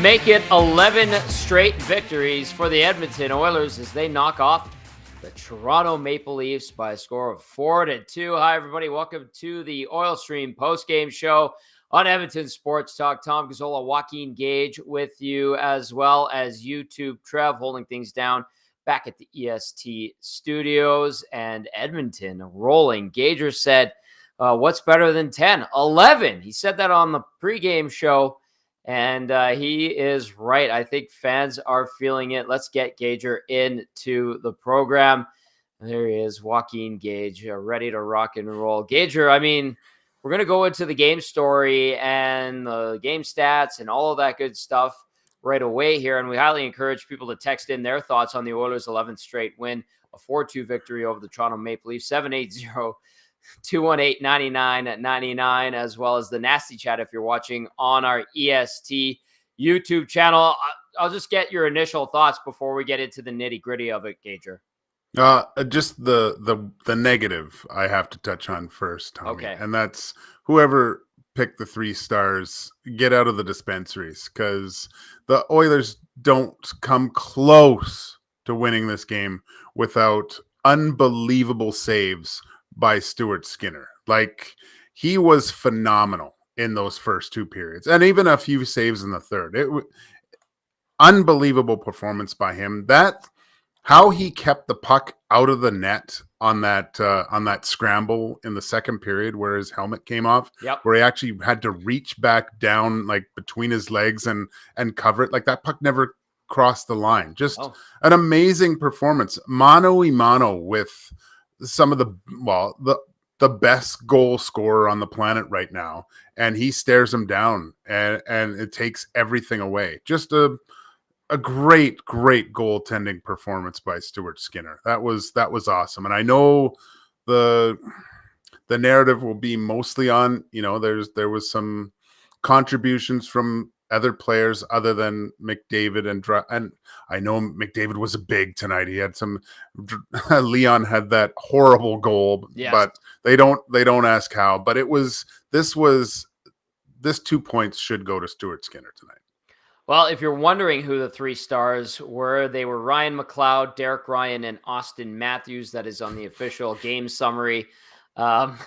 Make it 11 straight victories for the Edmonton Oilers as they knock off the Toronto Maple Leafs by a score of 4-2. Hi, everybody. Welcome to the Oil Stream postgame show on Edmonton Sports Talk. Tom Gazzola, Joaquin Gage with you, as well as YouTube Trev holding things down back at the EST studios, and Edmonton rolling. Gager said, what's better than 10? 11. He said that on the pregame show. And he is right. I think fans are feeling it. Let's get Gager into the program. There he is, Joaquin Gage, ready to rock and roll. Gager, I mean, we're going to go into the game story and the game stats and all of that good stuff right away here. And we highly encourage people to text in their thoughts on the Oilers' 11th straight win, a 4-2 victory over the Toronto Maple Leafs, 780 218-99-99, as well as the nasty chat if you're watching on our EST YouTube channel. I'll just get your initial thoughts before we get into the nitty-gritty of it, Gager. Just the negative I have to touch on first, Tommy. Okay. And that's whoever picked the 3 stars, get out of the dispensaries, because the Oilers don't come close to winning this game without unbelievable saves by Stuart Skinner. Like, he was phenomenal in those first 2 periods, and even a few saves in the third. Unbelievable performance by him. That how he kept the puck out of the net on that scramble in the second period where his helmet came off, where he actually had to reach back down like between his legs and cover it. Like, that puck never crossed the line. Just an amazing performance, mano a mano with some of the best goal scorer on the planet right now, and he stares him down, and it takes everything away. Just a great goaltending performance by Stuart Skinner. That was awesome. And I know the narrative will be mostly on, there was some contributions from other players other than McDavid, and I know McDavid was big tonight. He had some. Leon had that horrible goal, but they don't ask how. But this 2 points should go to Stuart Skinner tonight. Well, if you're wondering who the 3 stars were, they were Ryan McLeod, Derek Ryan, and Austin Matthews. That is on the official game summary. Wow.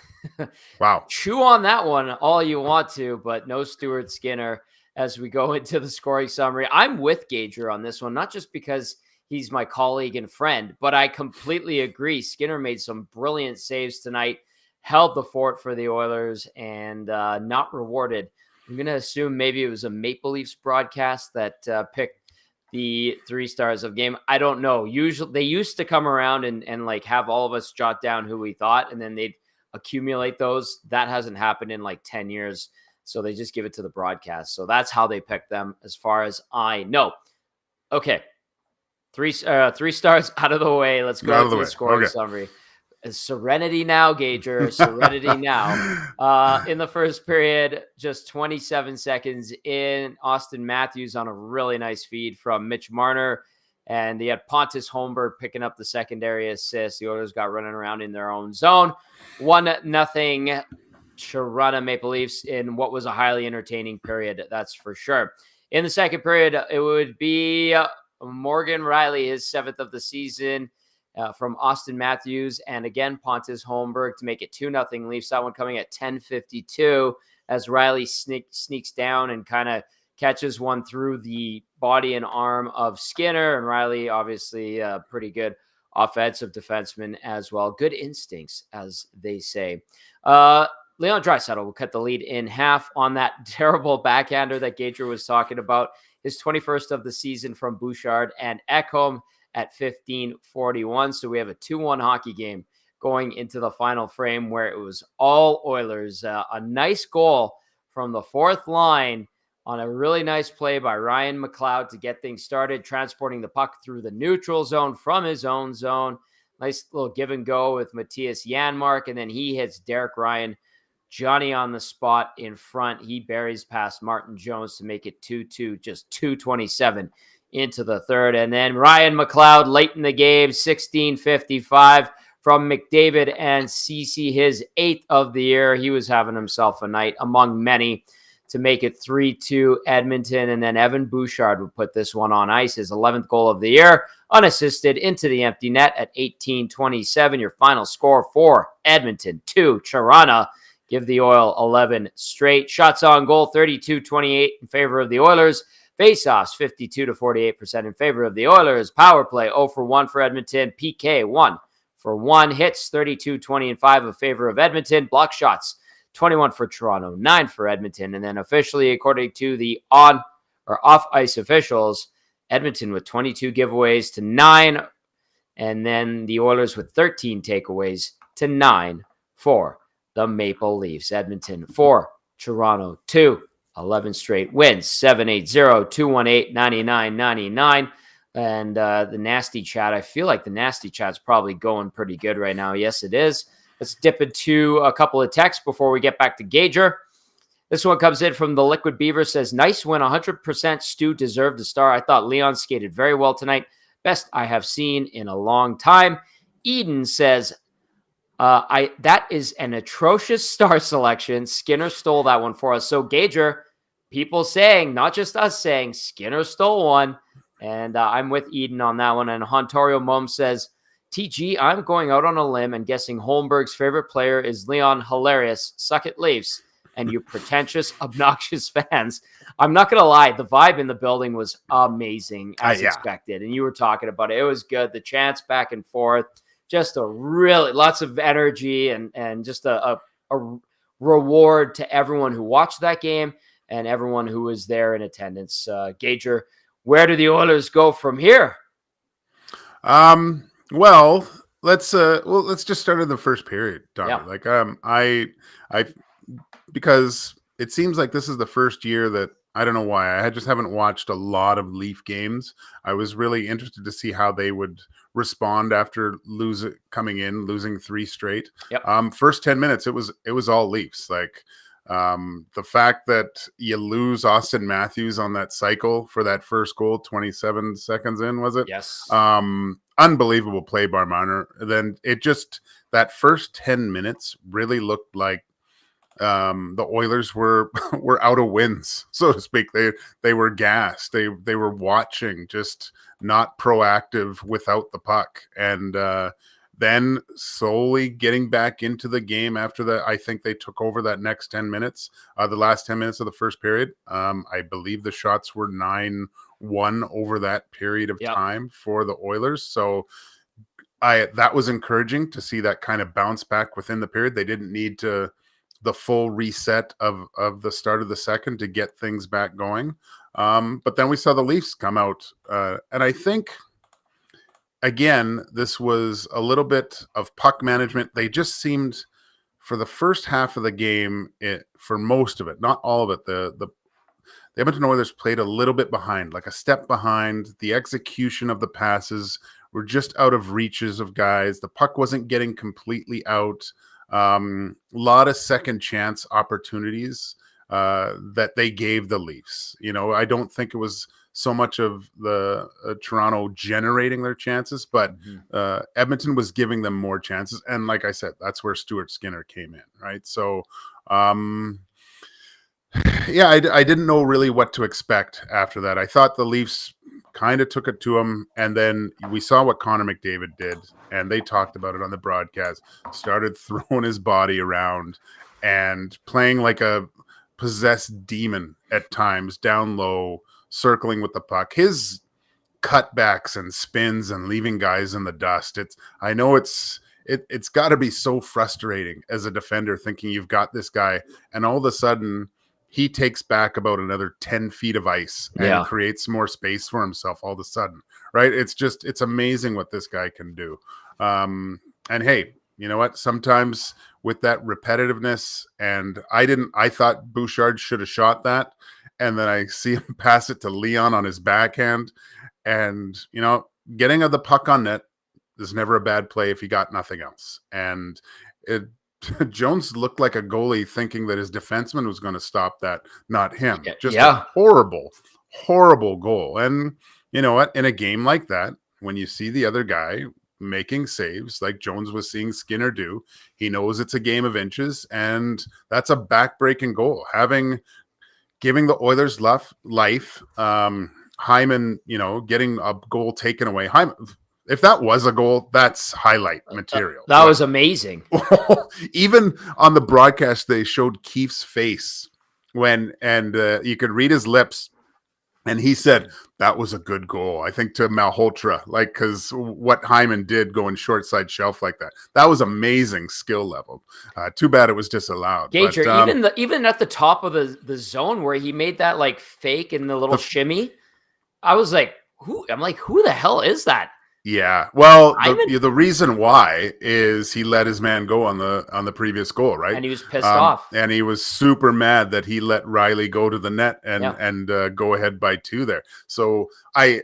Chew on that one all you want to, but no Stuart Skinner as we go into the scoring summary. I'm with Gager on this one, not just because he's my colleague and friend, but I completely agree. Skinner made some brilliant saves tonight, held the fort for the Oilers, and not rewarded. I'm going to assume maybe it was a Maple Leafs broadcast that picked the 3 stars of game. I don't know. Usually they used to come around and like have all of us jot down who we thought, and then they'd accumulate those. That hasn't happened in like 10 years. So they just give it to the broadcast. So that's how they pick them, as far as I know. Okay, 3 stars out of the way. Let's go to the scoring summary. Serenity now, Gager. Serenity now. In the first period, just 27 seconds in, Austin Matthews on a really nice feed from Mitch Marner. And they had Pontus Holmberg picking up the secondary assist. The Oilers got running around in their own zone. 1-0. Toronto Maple Leafs in what was a highly entertaining period, that's for sure. In the second period, it would be Morgan Rielly, his 7th of the season, from Austin Matthews, and again Pontus Holmberg to make it 2-0 Leafs. That one coming at 10:52 as Rielly sneaks down and kind of catches one through the body and arm of Skinner. And Rielly, obviously, pretty good offensive defenseman as well. Good instincts, as they say. Leon Draisaitl will cut the lead in half on that terrible backhander that Gager was talking about. His 21st of the season from Bouchard and Ekholm at 15:41. So we have a 2-1 hockey game going into the final frame where it was all Oilers. A nice goal from the 4th line on a really nice play by Ryan McLeod to get things started, transporting the puck through the neutral zone from his own zone. Nice little give and go with Matthias Janmark, and then he hits Derek Ryan Johnny on the spot in front. He buries past Martin Jones to make it 2-2, just 2:27 into the third. And then Ryan McLeod late in the game, 16:55 from McDavid and Ceci, his 8th of the year. He was having himself a night among many to make it 3-2 Edmonton. And then Evan Bouchard would put this one on ice, his 11th goal of the year, unassisted into the empty net at 18:27. Your final score for Edmonton, 2, Toronto. Give the Oil 11 straight. Shots on goal, 32-28 in favor of the Oilers. Faceoffs, 52-48% in favor of the Oilers. Power play, 0 for 1 for Edmonton. PK, 1 for 1. Hits, 32-20 in favor of Edmonton. Block shots, 21 for Toronto, 9 for Edmonton. And then officially, according to the on or off ice officials, Edmonton with 22 giveaways to 9. And then the Oilers with 13 takeaways to 9 for the Maple Leafs. Edmonton 4, Toronto 2, 11 straight wins, 780, 218, 99. And the nasty chat, I feel like the nasty chat's probably going pretty good right now. Yes, it is. Let's dip into a couple of texts before we get back to Gager. This one comes in from the Liquid Beaver, says, nice win, 100% Stu deserved a star. I thought Leon skated very well tonight. Best I have seen in a long time. Eden says, that is an atrocious star selection. Skinner stole that one for us. So Gager, people saying, not just us saying, Skinner stole one. And I'm with Eden on that one. And Hontorio Mom says, TG, I'm going out on a limb and guessing Holmberg's favorite player is Leon. Hilarious. Suck it, Leafs. And you pretentious, obnoxious fans. I'm not going to lie. The vibe in the building was amazing as expected. And you were talking about it. It was good. The chants back and forth. Just a really lots of energy and just a reward to everyone who watched that game and everyone who was there in attendance. Gager, where do the Oilers go from here? Well, let's just start in the first period, Tommy. Yeah. Like I because it seems like this is the first year that I don't know why I just haven't watched a lot of Leaf games. I was really interested to see how they would respond after losing 3 straight. Yep. First 10 minutes, it was all Leafs. Like the fact that you lose Austin Matthews on that cycle for that first goal, 27 seconds in, was it? Yes. Unbelievable play by Marner. Then that first 10 minutes really looked like the Oilers were out of wins, so to speak. They were gassed. They were watching, just not proactive without the puck, and then slowly getting back into the game after that. I think they took over that next 10 minutes, the last 10 minutes of the first period. I believe the shots were 9-1 over that period of time for the Oilers. So that was encouraging to see that kind of bounce back within the period. They didn't need the full reset of the start of the second to get things back going. But then we saw the Leafs come out. And I think, again, this was a little bit of puck management. They just seemed, for the first half of the game, for most of it, not all of it, the Edmonton Oilers played a little bit behind, like a step behind. The execution of the passes were just out of reaches of guys. The puck wasn't getting completely out. Lot of second chance opportunities that they gave the Leafs. I don't think it was so much of the Toronto generating their chances, but Edmonton was giving them more chances. And like I said, that's where Stuart Skinner came in, right? So, I didn't know really what to expect after that. I thought the Leafs kind of took it to him, and then we saw what Connor McDavid did, and they talked about it on the broadcast. Started throwing his body around and playing like a possessed demon at times, down low, circling with the puck. His cutbacks and spins and leaving guys in the dust. It's got to be so frustrating as a defender, thinking you've got this guy, and all of a sudden he takes back about another 10 feet of ice and creates more space for himself all of a sudden, right? It's amazing what this guy can do. And hey, you know what? Sometimes with that repetitiveness, and I thought Bouchard should have shot that. And then I see him pass it to Leon on his backhand. And, getting the puck on net is never a bad play if you got nothing else. And Jones looked like a goalie thinking that his defenseman was going to stop that, not him. Just yeah. a horrible goal. And you know what? In a game like that, when you see the other guy making saves like Jones was seeing Skinner do, he knows it's a game of inches, and that's a back-breaking goal. Giving the Oilers life. Hyman, getting a goal taken away. Hyman, if that was a goal, that's highlight material. That was amazing. Even on the broadcast, they showed Keefe's face and you could read his lips, and he said that was a good goal. I think to Malhotra, because what Hyman did going short side shelf like that was amazing skill level. Too bad it was disallowed. Gager, even at the top of the zone where he made that fake in the little shimmy, I was like, who the hell is that? Yeah, well, the reason why is he let his man go on the previous goal, right? And he was pissed off, and he was super mad that he let Riley go to the net and go ahead by 2 there. So I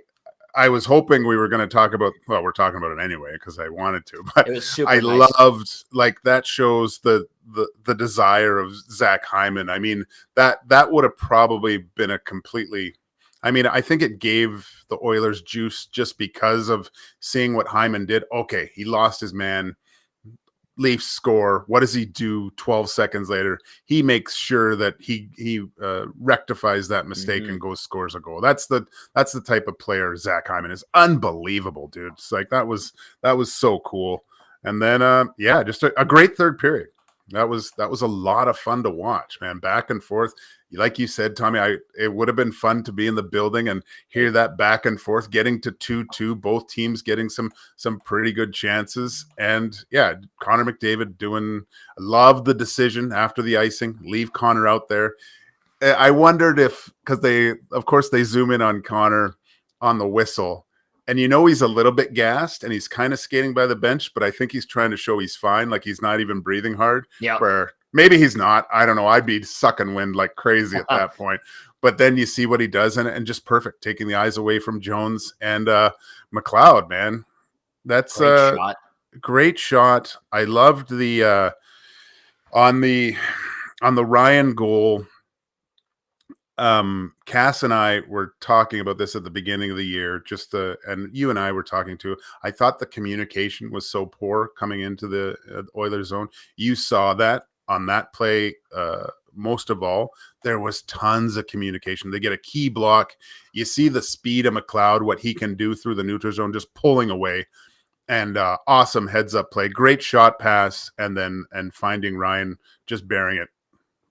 was hoping we were going to talk about. Well, we're talking about it anyway because I wanted to. But it was super I nice. Loved that shows the desire of Zach Hyman. I mean that would have probably been a completely. I mean, I think it gave the Oilers juice just because of seeing what Hyman did. Okay, he lost his man. Leafs score. What does he do 12 seconds later? He makes sure that he rectifies that mistake and scores a goal. That's the type of player Zach Hyman is. Unbelievable, dude. It's that was so cool. And then just a great third period. That was a lot of fun to watch, man. Back and forth. Like you said, Tommy, it would have been fun to be in the building and hear that back and forth, getting to 2-2, both teams getting some pretty good chances. And yeah, Connor McDavid love the decision after the icing, leave Connor out there. I wondered because they zoom in on Connor on the whistle. And he's a little bit gassed and he's kind of skating by the bench, but I think he's trying to show he's fine, like he's not even breathing hard. Yeah. Where maybe he's not. I don't know. I'd be sucking wind like crazy at that point. But then you see what he does and just perfect, taking the eyes away from Jones and McLeod, man. That's a great shot. I loved the on the Ryan goal. Cass and I were talking about this at the beginning of the year, and you and I were talking too. I thought the communication was so poor coming into the Oilers zone. You saw that on that play. Most of all, there was tons of communication. They get a key block. You see the speed of McLeod, what he can do through the neutral zone, just pulling away, and awesome heads up play, great shot pass, and finding Ryan just bearing it.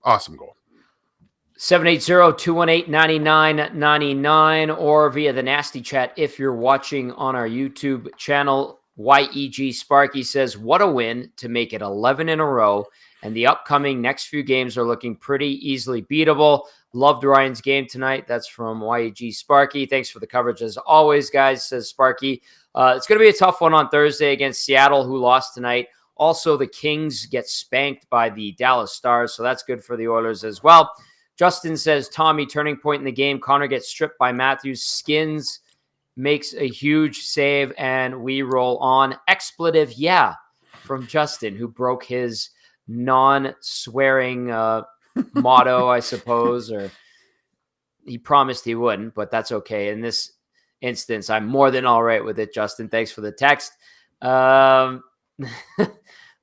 Awesome goal. 780-218-9999 or via the nasty chat if you're watching on our YouTube channel. YEG Sparky says, what a win to make it 11 in a row, and the upcoming next few games are looking pretty easily beatable. Loved Ryan's game tonight. That's from YEG Sparky. Thanks for the coverage as always, guys, says Sparky. It's going to be a tough one on Thursday against Seattle, who lost tonight. Also, the Kings get spanked by the Dallas Stars, so that's good for the Oilers as well. Justin says, Tommy, turning point in the game. Connor gets stripped by Matthews. Skins makes a huge save, and we roll on. Expletive, yeah, from Justin, who broke his non-swearing motto, I suppose, or he promised he wouldn't, but that's okay. In this instance, I'm more than all right with it, Justin. Thanks for the text.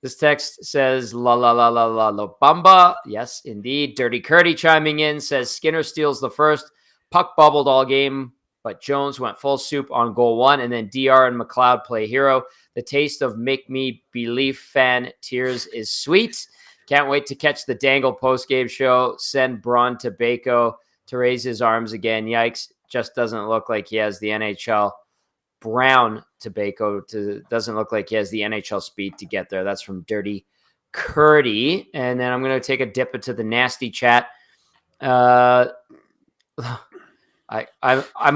This text says, la, la, la, la, la, la, bamba. Yes, indeed. Dirty Curdy chiming in says, Skinner steals the first. Puck bubbled all game, but Jones went full soup on goal 1, and then DR and McLeod play hero. The taste of Make Me Believe fan tears is sweet. Can't wait to catch the Dangle postgame show. Send Braun to Bako to raise his arms again. Yikes. Just doesn't look like he has the NHL. Brown to Bako doesn't look like he has the NHL speed to get there. That's from Dirty Curdy. And then I'm going to take a dip into the nasty chat. I'm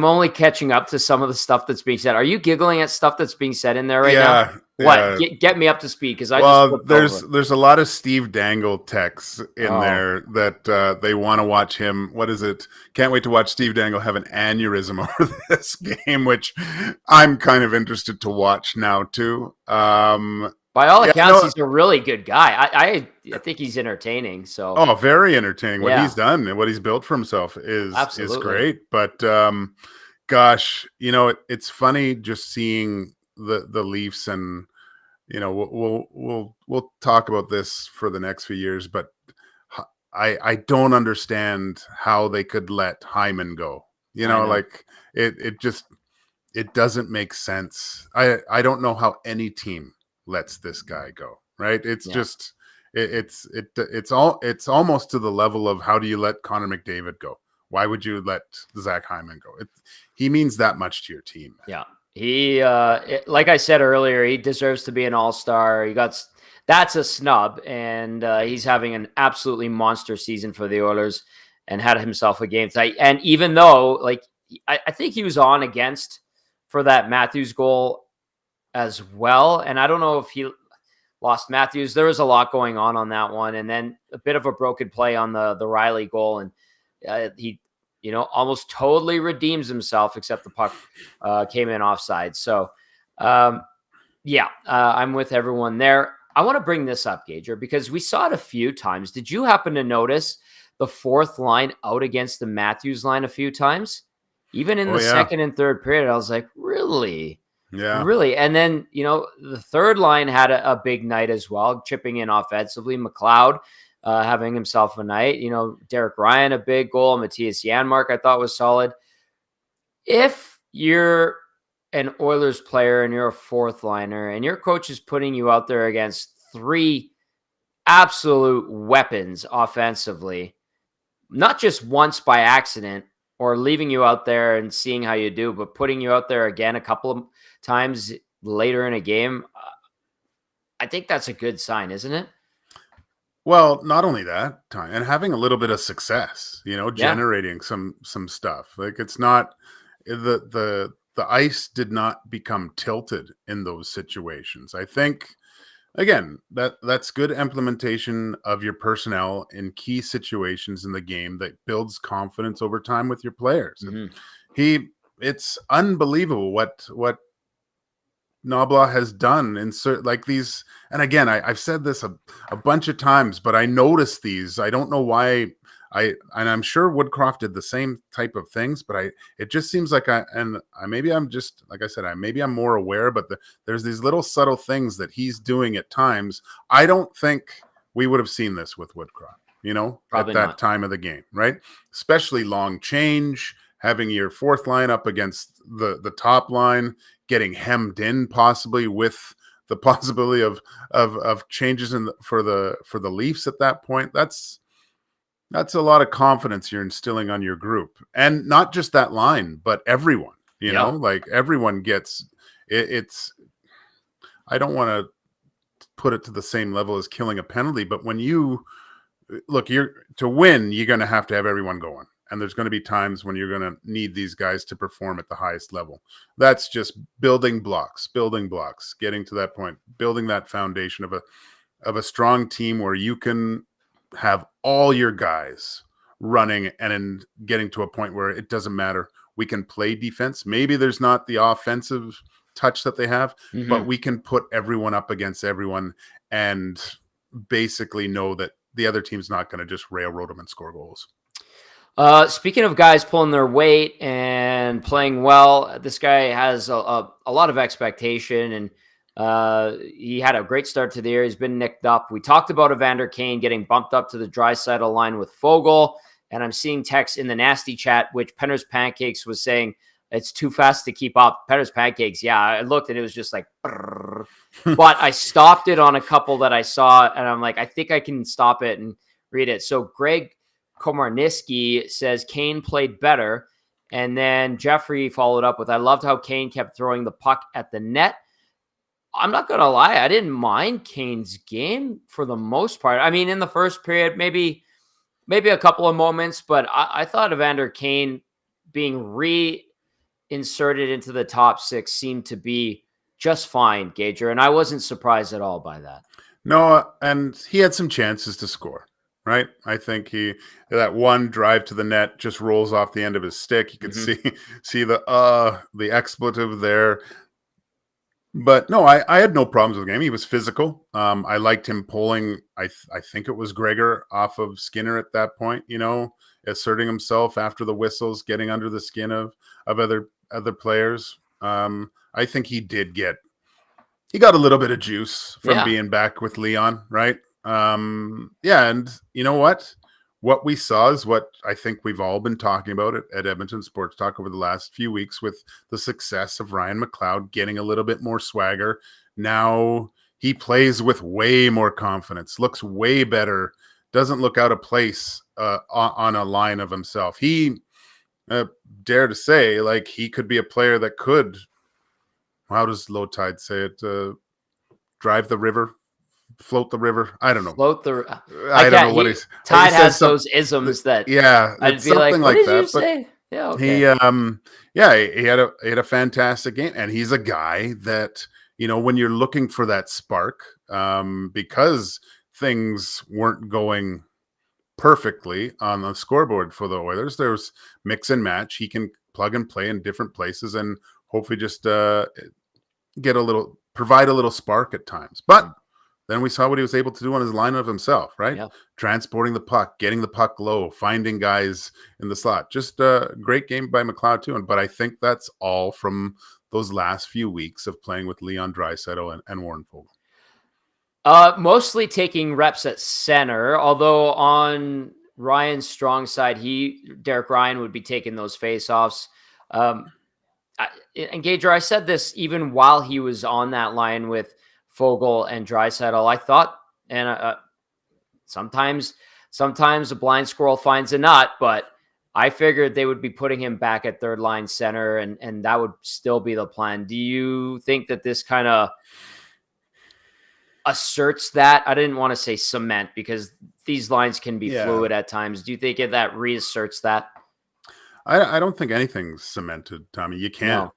only catching up to some of the stuff that's being said. Are you giggling at stuff that's being said in there right now? What? Get me up to speed, because there's a lot of Steve Dangle texts in there that they want to watch him. What is it? Can't wait to watch Steve Dangle have an aneurysm over this game, which I'm kind of interested to watch now too. By all accounts, he's a really good guy. I think he's entertaining. So very entertaining. What he's done and what he's built for himself is great. But gosh, it's funny just seeing the Leafs, and we'll talk about this for the next few years, but I don't understand how they could let Hyman go. Like it doesn't make sense. I don't know how any team lets this guy go. Right? It's just it's almost to the level of, how do you let Connor McDavid go? Why would you let Zach Hyman go? He means that much to your team. Yeah. He, like I said earlier, he deserves to be an all-star. That's a snub, and he's having an absolutely monster season for the Oilers, and had himself a game tonight. And even though, I think he was on against for that Matthews goal as well, and I don't know if he lost Matthews. There was a lot going on that one, and then a bit of a broken play on the Riley goal, and he almost totally redeems himself, except the puck came in offside. So, I'm with everyone there. I want to bring this up, Gager, because we saw it a few times. Did you happen to notice the fourth line out against the Matthews line a few times? Even in the second and third period, I was like, really? Yeah. Really? And then, the third line had a big night as well, chipping in offensively. McLeod having himself a night. Derek Ryan, a big goal. Matthias Janmark, I thought, was solid. If you're an Oilers player and you're a fourth liner and your coach is putting you out there against three absolute weapons offensively, not just once by accident or leaving you out there and seeing how you do, but putting you out there again a couple of times later in a game, I think that's a good sign, isn't it? Well, not only that, and having a little bit of success, generating some stuff. Like, it's not the ice did not become tilted in those situations. I think, again, that's good implementation of your personnel in key situations in the game that builds confidence over time with your players. Mm-hmm. It's unbelievable what Knoblauch has done in these. And again, I've said this a bunch of times, but I noticed these. I don't know why. And I'm sure Woodcroft did the same type of things, but it just seems like maybe I'm just, like I said, maybe I'm more aware, but there's these little subtle things that he's doing at times. I don't think we would have seen this with Woodcroft, Probably at that not. time of the game, right? Especially long change, having your fourth line up against the top line, getting hemmed in possibly with the possibility of changes for the Leafs at that point. That's a lot of confidence you're instilling on your group, and not just that line, but everyone. Like, everyone gets it's. I don't want to put it to the same level as killing a penalty, but when you look, to win, you're going to have everyone going. And there's going to be times when you're going to need these guys to perform at the highest level. That's just building blocks, getting to that point, building that foundation of a strong team where you can have all your guys running, and getting to a point where it doesn't matter. We can play defense. Maybe there's not the offensive touch that they have, mm-hmm. but we can put everyone up against everyone and basically know that the other team's not going to just railroad them and score goals. Speaking of guys pulling their weight and playing well, this guy has a lot of expectation, and he had a great start to the year. He's been nicked up. We talked about Evander Kane getting bumped up to the Draisaitl line with Fogle, and I'm seeing texts in the nasty chat, which Penner's Pancakes was saying it's too fast to keep up. Penner's Pancakes, yeah, I looked and it was just like, but I stopped it on a couple that I saw, and I'm like, I think I can stop it and read it. So Greg Komarniski says Kane played better. And then Jeffrey followed up with, I loved how Kane kept throwing the puck at the net. I'm not going to lie. I didn't mind Kane's game for the most part. I mean, in the first period, maybe a couple of moments, but I thought Evander Kane being reinserted into the top six seemed to be just fine, Gager. And I wasn't surprised at all by that. No, and he had some chances to score. Right, I think that one drive to the net just rolls off the end of his stick. You could mm-hmm. see the expletive there. But no, I had no problems with the game. He was physical. I liked him pulling. I think it was Gregor off of Skinner at that point. Asserting himself after the whistles, getting under the skin of other players. I think he got a little bit of juice from being back with Leon, right? Yeah, and you know what? What we saw is what I think we've all been talking about at Edmonton Sports Talk over the last few weeks with the success of Ryan McLeod getting a little bit more swagger. Now he plays with way more confidence, looks way better, doesn't look out of place on a line of himself. He, dare to say, like he could be a player that could, how does Low Tide say it, drive the river? Float the river. I don't know. I don't know what he's. Tide has those isms that. Yeah, I'd be like, what did you say? Yeah, okay. He had a fantastic game, and he's a guy that when you're looking for that spark, because things weren't going perfectly on the scoreboard for the Oilers. There's mix and match. He can plug and play in different places, and hopefully just provide a little spark at times, but. Then we saw what he was able to do on his line of himself, right? Yeah. Transporting the puck, getting the puck low, finding guys in the slot. Just a great game by McLeod too. But I think that's all from those last few weeks of playing with Leon Draisaitl and Warren Foegele. Mostly taking reps at center, although on Ryan's strong side, Derek Ryan would be taking those faceoffs. And Gager, I said this even while he was on that line with Foegele and Draisaitl. I thought, and sometimes a blind squirrel finds a nut, but I figured they would be putting him back at third line center, and that would still be the plan. Do you think that this kind of asserts that? I didn't want to say cement because these lines can be fluid at times. Do you think that reasserts that? I don't think anything's cemented, Tommy. You can't,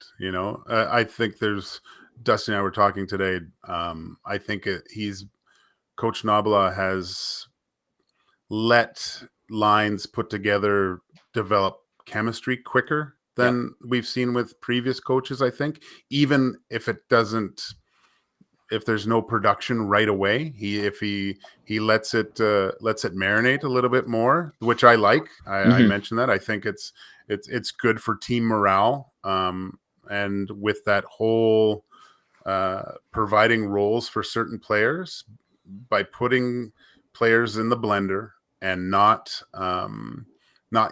I think there's, Dusty and I were talking today. I think Coach Knoblauch has let lines put together develop chemistry quicker than we've seen with previous coaches. I think even if there's no production right away, if he lets it marinate a little bit more, which I like. I mentioned that. I think it's good for team morale. And with that whole providing roles for certain players by putting players in the blender and not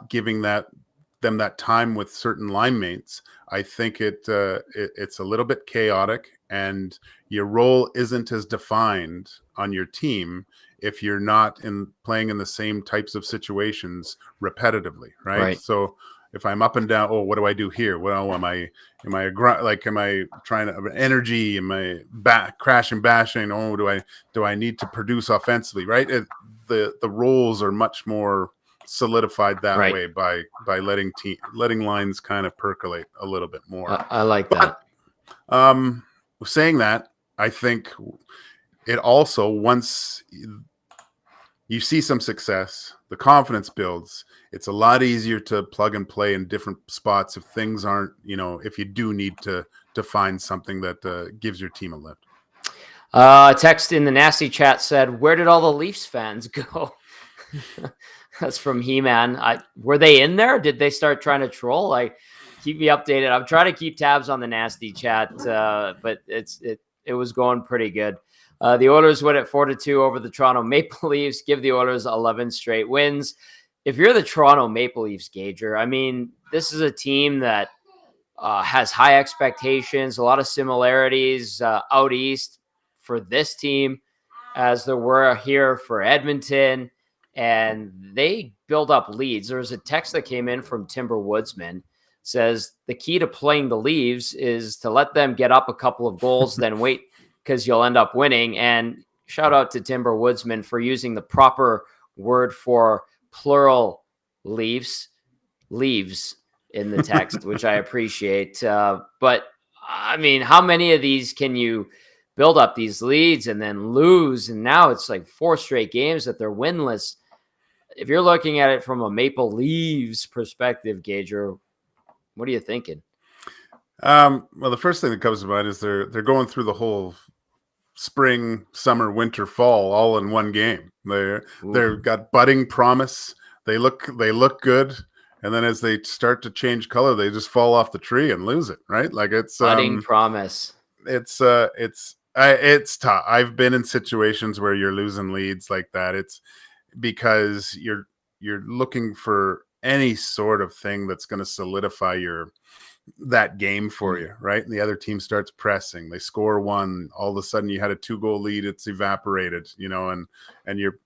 giving them that time with certain line mates, I think it's a little bit chaotic, and your role isn't as defined on your team if you're not playing in the same types of situations repetitively, right? So if I'm up and down, what do I do here? Well, am I trying to energy? Am I crashing, bashing? Do I need to produce offensively? Right. The roles are much more solidified that way by letting lines kind of percolate a little bit more. I like that. Saying that, I think it also, once you see some success, the confidence builds. It's a lot easier to plug and play in different spots if things aren't, if you do need to find something that gives your team a lift. Text in the nasty chat said, "Where did all the Leafs fans go?" That's from He-Man. Were they in there? Did they start trying to troll? Keep me updated. I'm trying to keep tabs on the nasty chat, but it was going pretty good. The Oilers win at 4-2 over the Toronto Maple Leafs, give the Oilers 11 straight wins. If you're the Toronto Maple Leafs, Gager, I mean, this is a team that has high expectations, a lot of similarities out east for this team as there were here for Edmonton, and they build up leads. There was a text that came in from Timber Woodsman, says the key to playing the Leafs is to let them get up a couple of goals, then wait, because you'll end up winning. And shout out to Timber Woodsman for using the proper word for plural leaves in the text, which I appreciate. But I mean, how many of these can you build up these leads and then lose? And now it's like 4 straight games that they're winless. If you're looking at it from a Maple Leafs perspective, Gager, what are you thinking? Well, the first thing that comes to mind is they're going through the whole spring, summer, winter, fall all in one game. They've got budding promise. They look good, and then as they start to change color, they just fall off the tree and lose it. Right? Like it's budding promise. It's tough. I've been in situations where you're losing leads like that. It's because you're looking for any sort of thing that's going to solidify that game for you, right? And the other team starts pressing, they score one, all of a sudden you had a 2-goal lead, it's evaporated, and your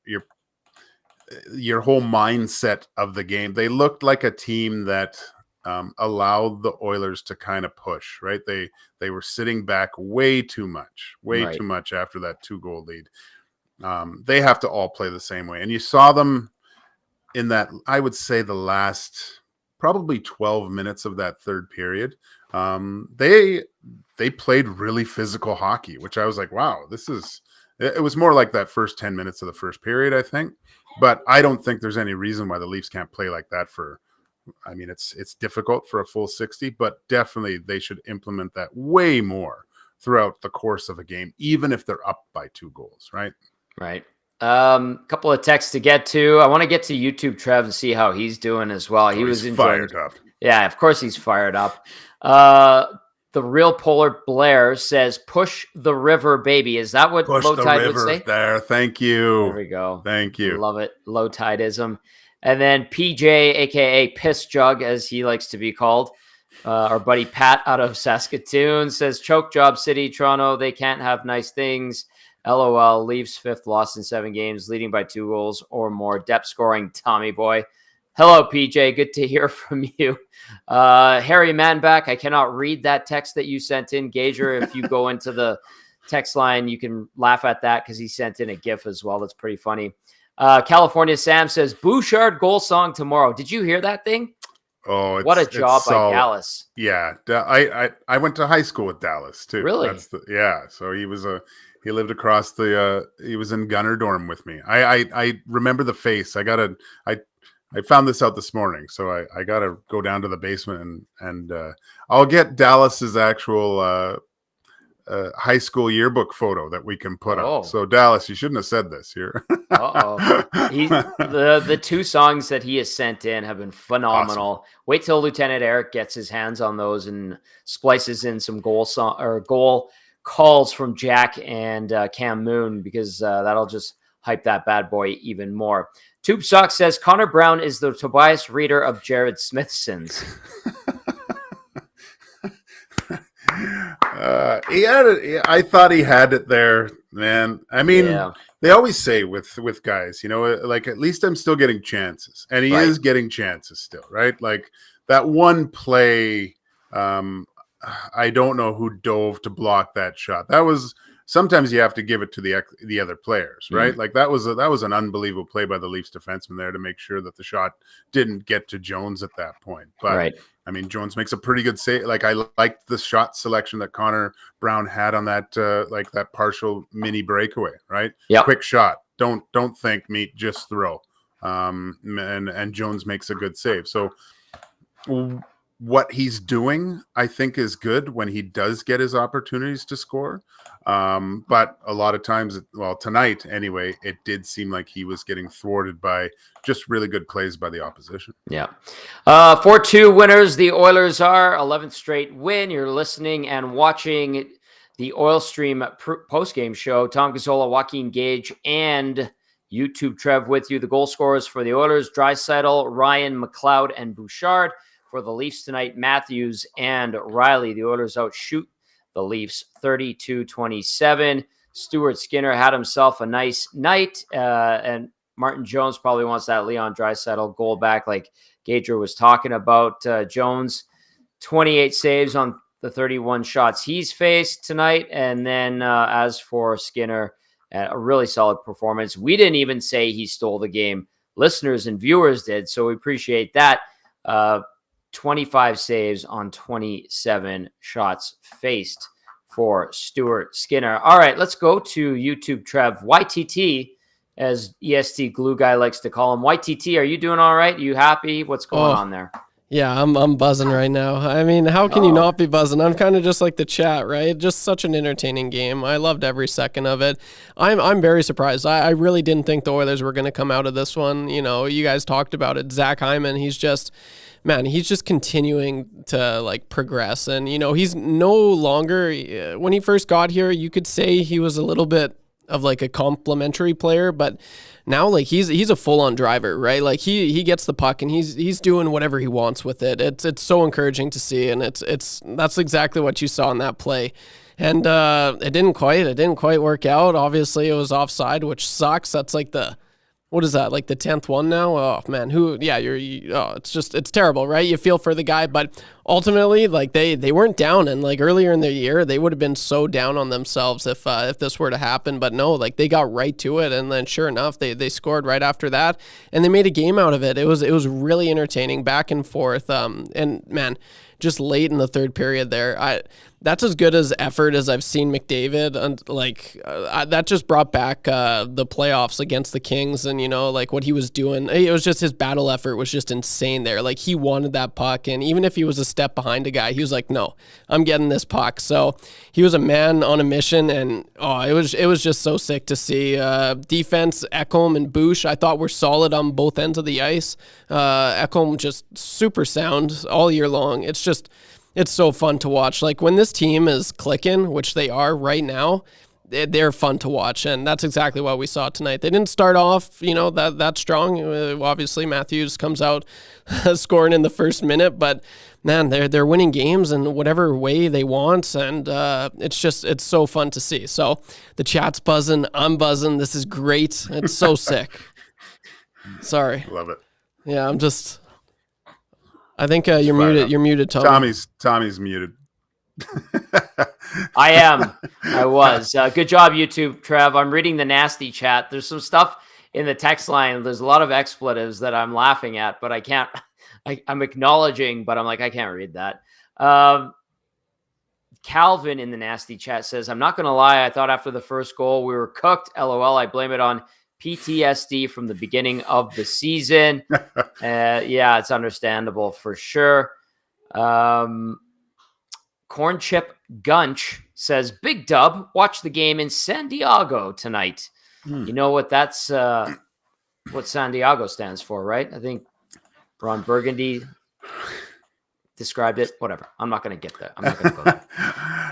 whole mindset of the game. They looked like a team that allowed the Oilers to kind of push, right? They were sitting back way too much after that 2-goal lead. They have to all play the same way, and you saw them in that, I would say, the last probably 12 minutes of that third period. They played really physical hockey, which I was like, wow, it was more like that first 10 minutes of the first period, I think. But I don't think there's any reason why the Leafs can't play like that it's difficult for a full 60, but definitely they should implement that way more throughout the course of a game, even if they're up by 2 goals, right? Right. Couple of texts to get to. I want to get to YouTube Trev and see how he's doing as well. He was fired up. Yeah, of course he's fired up. The real Polar Blair says, "Push the river, baby." Is that what Low Tide would say? There, thank you. There we go. Thank you. Love it. Low Tideism. And then PJ, aka Piss Jug, as he likes to be called, our buddy Pat out of Saskatoon, says, "Choke job, City, Toronto. They can't have nice things. LOL, Leafs 5th loss in 7 games, leading by 2 goals or more. Depth scoring, Tommy boy." Hello, PJ. Good to hear from you. Harry Manback, I cannot read that text that you sent in. Gager, if you go into the text line, you can laugh at that because he sent in a GIF as well. That's pretty funny. California Sam says, "Bouchard goal song tomorrow." Did you hear that thing? Oh, what a job by Dallas. Yeah. I went to high school with Dallas too. Really? So he lived across he was in Gunner dorm with me. I remember the face. I found this out this morning, so I got to go down to the basement and I'll get Dallas's actual high school yearbook photo that we can put up. So Dallas, you shouldn't have said this here. The 2 songs that he has sent in have been phenomenal. Awesome. Wait till Lieutenant Eric gets his hands on those and splices in some goal calls from Jack and Cam Moon, because that'll just hype that bad boy even more. Tube Sock says, "Connor Brown is the Tobias Reader of Jared Smithsons." I thought he had it there, man. I mean, They always say with guys, like, at least I'm still getting chances, and he is getting chances still, right? Like that one play, I don't know who dove to block that shot. That was, sometimes you have to give it to the other players, right? Like that was an unbelievable play by the Leafs defenseman there to make sure that the shot didn't get to Jones at that point. But I mean, Jones makes a pretty good save. Like, I liked the shot selection that Connor Brown had on that that partial mini breakaway, right? Yeah, quick shot. Don't think, meet, just throw. And Jones makes a good save. So what he's doing, I think, is good when he does get his opportunities to score. But a lot of times, tonight anyway, it did seem like he was getting thwarted by just really good plays by the opposition. Yeah. 4-2 winners. The Oilers are 11th straight win. You're listening and watching the Oil Stream postgame show. Tom Gazzola, Joaquin Gage, and YouTube Trev with you. The goal scorers for the Oilers: Draisaitl, Ryan, McLeod, and Bouchard. For the Leafs tonight, Matthews and Riley. The Oilers outshoot the Leafs 32-27. Stuart Skinner had himself a nice night, and Martin Jones probably wants that Leon Draisaitl goal back, like Gager was talking about. Jones, 28 saves on the 31 shots he's faced tonight. And then as for Skinner, a really solid performance. We didn't even say he stole the game. Listeners and viewers did, so we appreciate that. 25 saves on 27 shots faced for Stuart Skinner. All right, let's go to YouTube Trev. YTT, as EST Glue Guy likes to call him. YTT, are you doing all right? Are you happy? What's going on there? Yeah, I'm buzzing right now. I mean, how can you not be buzzing? I'm kind of just like the chat, right? Just such an entertaining game. I loved every second of it. I'm very surprised. I really didn't think the Oilers were going to come out of this one. You know, you guys talked about it. Zach Hyman, he's just continuing to like progress. And, you know, he's no longer, when he first got here, you could say he was a little bit of like a complimentary player, but now like he's a full-on driver, right? Like he gets the puck and he's doing whatever he wants with it. It's so encouraging to see, and that's exactly what you saw in that play. And it didn't quite work out. Obviously it was offside, which sucks. That's like what is that, like the 10th one now? Oh man, it's terrible, right? You feel for the guy, but ultimately, like they weren't down, and like earlier in the year, they would have been so down on themselves if this were to happen. But no, like they got right to it, and then sure enough, they scored right after that, and they made a game out of it. It was really entertaining, back and forth, and man, just late in the third period there, that's as good as effort as I've seen McDavid, and like that just brought back the playoffs against the Kings, and you know, like what he was doing. It was just his battle effort was just insane there. Like he wanted that puck, and even if he was a step behind a guy, he was like, "No, I'm getting this puck." So he was a man on a mission, and it was just so sick to see. Defense, Ekholm and Bush, I thought were solid on both ends of the ice. Ekholm just super sound all year long. It's so fun to watch. Like when this team is clicking, which they are right now, they're fun to watch, and that's exactly what we saw tonight. They didn't start off, you know, that strong. Obviously, Matthews comes out scoring in the first minute, but man, they're winning games in whatever way they want, and it's so fun to see. So the chat's buzzing, I'm buzzing. This is great. It's so sick. Sorry, love it. Yeah, I think you're muted. You're muted, Tommy. Tommy's muted. I am. I was. Good job, YouTube Trev. I'm reading the nasty chat. There's some stuff in the text line. There's a lot of expletives that I'm laughing at, but I can't. I'm acknowledging, but I'm like, I can't read that. Calvin in the nasty chat says, I'm not going to lie. I thought after the first goal, we were cooked. LOL. I blame it on PTSD from the beginning of the season. Yeah, it's understandable for sure. Corn Chip Gunch says, Big Dub, watch the game in San Diego tonight. You know what that's what San Diego stands for, right? I think Ron Burgundy described it. Whatever. I'm not going to get that. I'm not going to go there.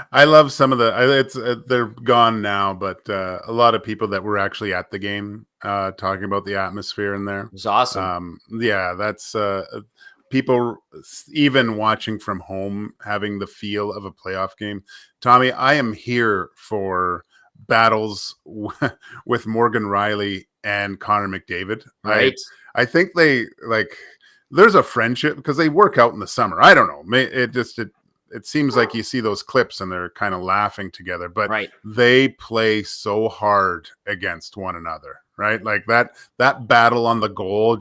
I love some of they're gone now, but a lot of people that were actually at the game talking about the atmosphere in there. It was awesome. Yeah, that's people even watching from home having the feel of a playoff game. Tommy, I am here for battles with Morgan Rielly and Connor McDavid. Right. I think there's a friendship because they work out in the summer. I don't know. It seems like you see those clips and they're kind of laughing together, but they play so hard against one another, right? Like that battle on the goal,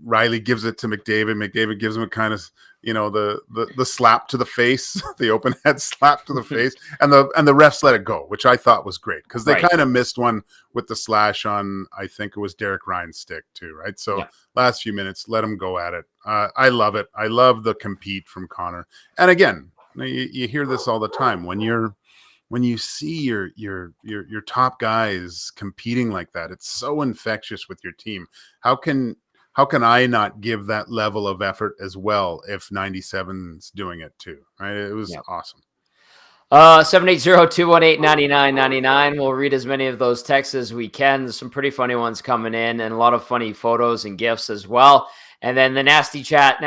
Rielly gives it to McDavid. McDavid gives him a kind of, the slap to the face, the open head slap to the face, and the refs let it go, which I thought was great because they kind of missed one with the slash on, I think it was Derek Ryan's stick too, right? So last few minutes, let him go at it. I love it. I love the compete from Connor. And again, you hear this all the time when you see your top guys competing like that. It's so infectious with your team. How can I not give that level of effort as well if 97's doing it too? Right? It was awesome. 780-218-9999. We'll read as many of those texts as we can. There's some pretty funny ones coming in and a lot of funny photos and GIFs as well. And then the nasty chat,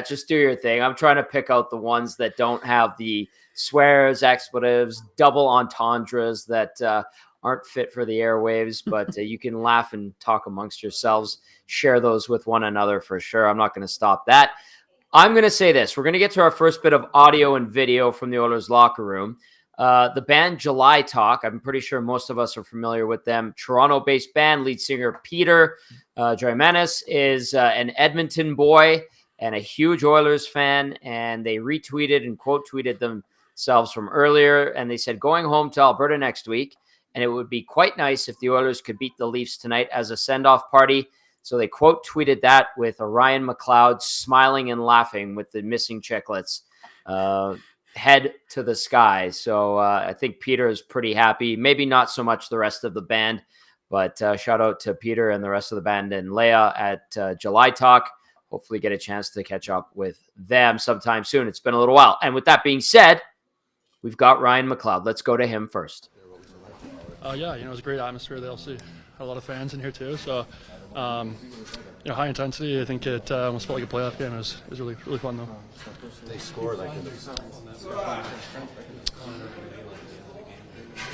just do your thing. I'm trying to pick out the ones that don't have the swears, expletives, double entendres that aren't fit for the airwaves, but you can laugh and talk amongst yourselves. Share those with one another for sure. I'm not going to stop that. I'm going to say this. We're going to get to our first bit of audio and video from the Oilers locker room. The band July Talk, I'm pretty sure most of us are familiar with them. Toronto-based band, lead singer Peter Draisaitl is an Edmonton boy and a huge Oilers fan, and they retweeted and quote tweeted themselves from earlier, and they said, going home to Alberta next week, and it would be quite nice if the Oilers could beat the Leafs tonight as a send-off party. So they quote tweeted that with a Ryan McLeod smiling and laughing with the missing chiclets, head to the sky. So I think Peter is pretty happy. Maybe not so much the rest of the band, but shout out to Peter and the rest of the band and Leia at July Talk. Hopefully get a chance to catch up with them sometime soon. It's been a little while. And with that being said, we've got Ryan McLeod. Let's go to him first. Yeah, it was a great atmosphere at the LC. Had a lot of fans in here too. So, high intensity. I think it almost felt like a playoff game. It was really, really fun though. They scored like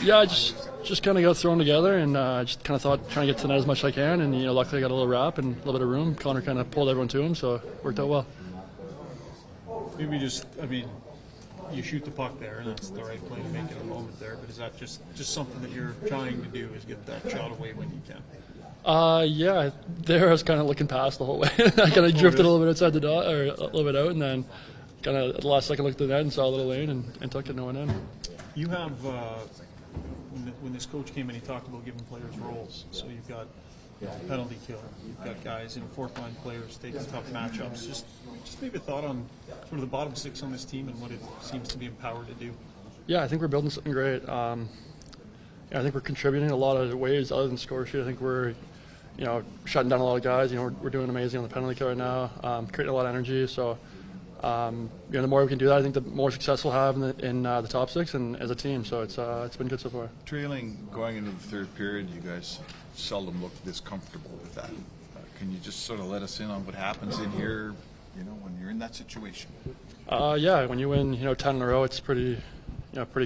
Yeah, I just kind of got thrown together and just kind of thought trying to get to the net as much as I can. And, luckily I got a little wrap and a little bit of room. Connor kind of pulled everyone to him, so it worked out well. Maybe you shoot the puck there, and that's the right play to make in the moment there. But is that just something that you're trying to do, is get that shot away when you can? Yeah, there I was kind of looking past the whole way. I kind of drifted a little bit outside the dot, or a little bit out, and then kind of at the last second looked at the net and saw a little lane and took it, no one in. You have, when this coach came in, he talked about giving players roles. So you've got penalty killer, you've got guys, fourth line players taking tough matchups. Just maybe a thought on sort of the bottom six on this team and what it seems to be empowered to do. Yeah, I think we're building something great. I think we're contributing in a lot of ways other than score sheet. I think we're, shutting down a lot of guys. We're doing amazing on the penalty kill right now, creating a lot of energy. So, the more we can do that, I think the more success we'll have in the top six and as a team. So it's been good so far. trailing going into the third period. You guys seldom look this comfortable with that. Can you just sort of let us in on what happens in here, when you're in that situation? Yeah, when you win, 10 in a row, it's pretty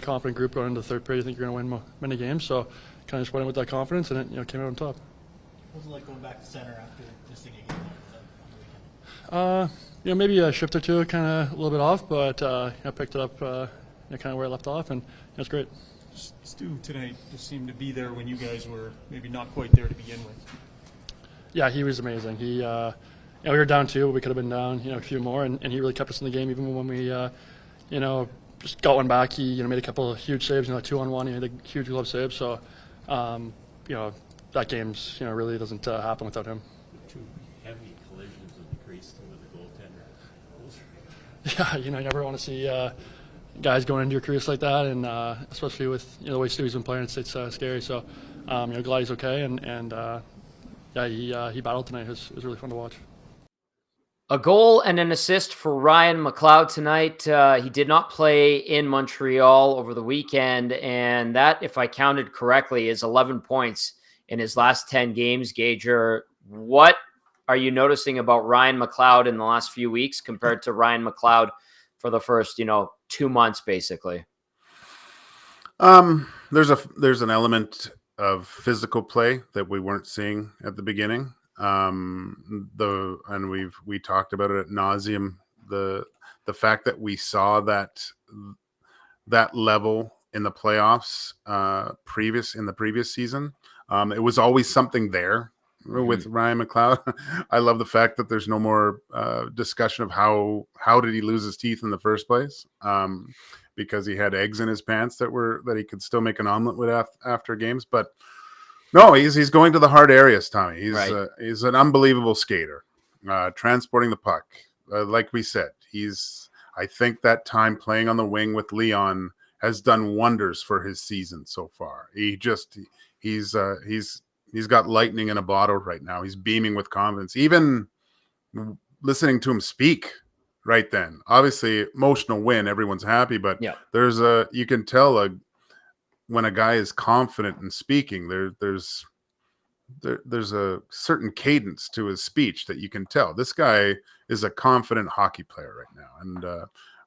confident group going into the third period. I think you're going to win many games. So kind of just went in with that confidence, and it came out on top. What was it like going back to center after missing a game? Maybe a shift or two, kind of a little bit off, but I picked it up kind of where I left off, and it's great. Stu tonight just seemed to be there when you guys were maybe not quite there to begin with. Yeah, he was amazing. He, we were down 2, but we could have been down, a few more, and he really kept us in the game even when we, just got one back. He, made a couple of huge saves, 2-on-1. He made a huge glove save. So, that game's, really doesn't happen without him. Two heavy collisions in the crease with the goaltender. Yeah, you never want to see guys going into your crease like that, and especially with the way Stewie's been playing, it's scary. So, glad he's okay, and he battled tonight. It was really fun to watch. A goal and an assist for Ryan McLeod tonight. He did not play in Montreal over the weekend, and that, if I counted correctly, is 11 points in his last 10 games. Gager, what are you noticing about Ryan McLeod in the last few weeks compared to Ryan McLeod for the first, 2 months, basically? There's an element of physical play that we weren't seeing at the beginning. We talked about it ad nauseum. The fact that we saw that level in the playoffs in the previous season, it was always something there with Ryan McLeod. I love the fact that there's no more discussion of how did he lose his teeth in the first place, because he had eggs in his pants that he could still make an omelet with after games. But no, he's going to the hard areas, Tommy. He's an unbelievable skater, transporting the puck. Like we said, I think that time playing on the wing with Leon has done wonders for his season so far. He's got lightning in a bottle right now. He's beaming with confidence. Even listening to him speak right then, obviously emotional win, everyone's happy, but you can tell when a guy is confident in speaking, there's a certain cadence to his speech that you can tell. This guy is a confident hockey player right now, and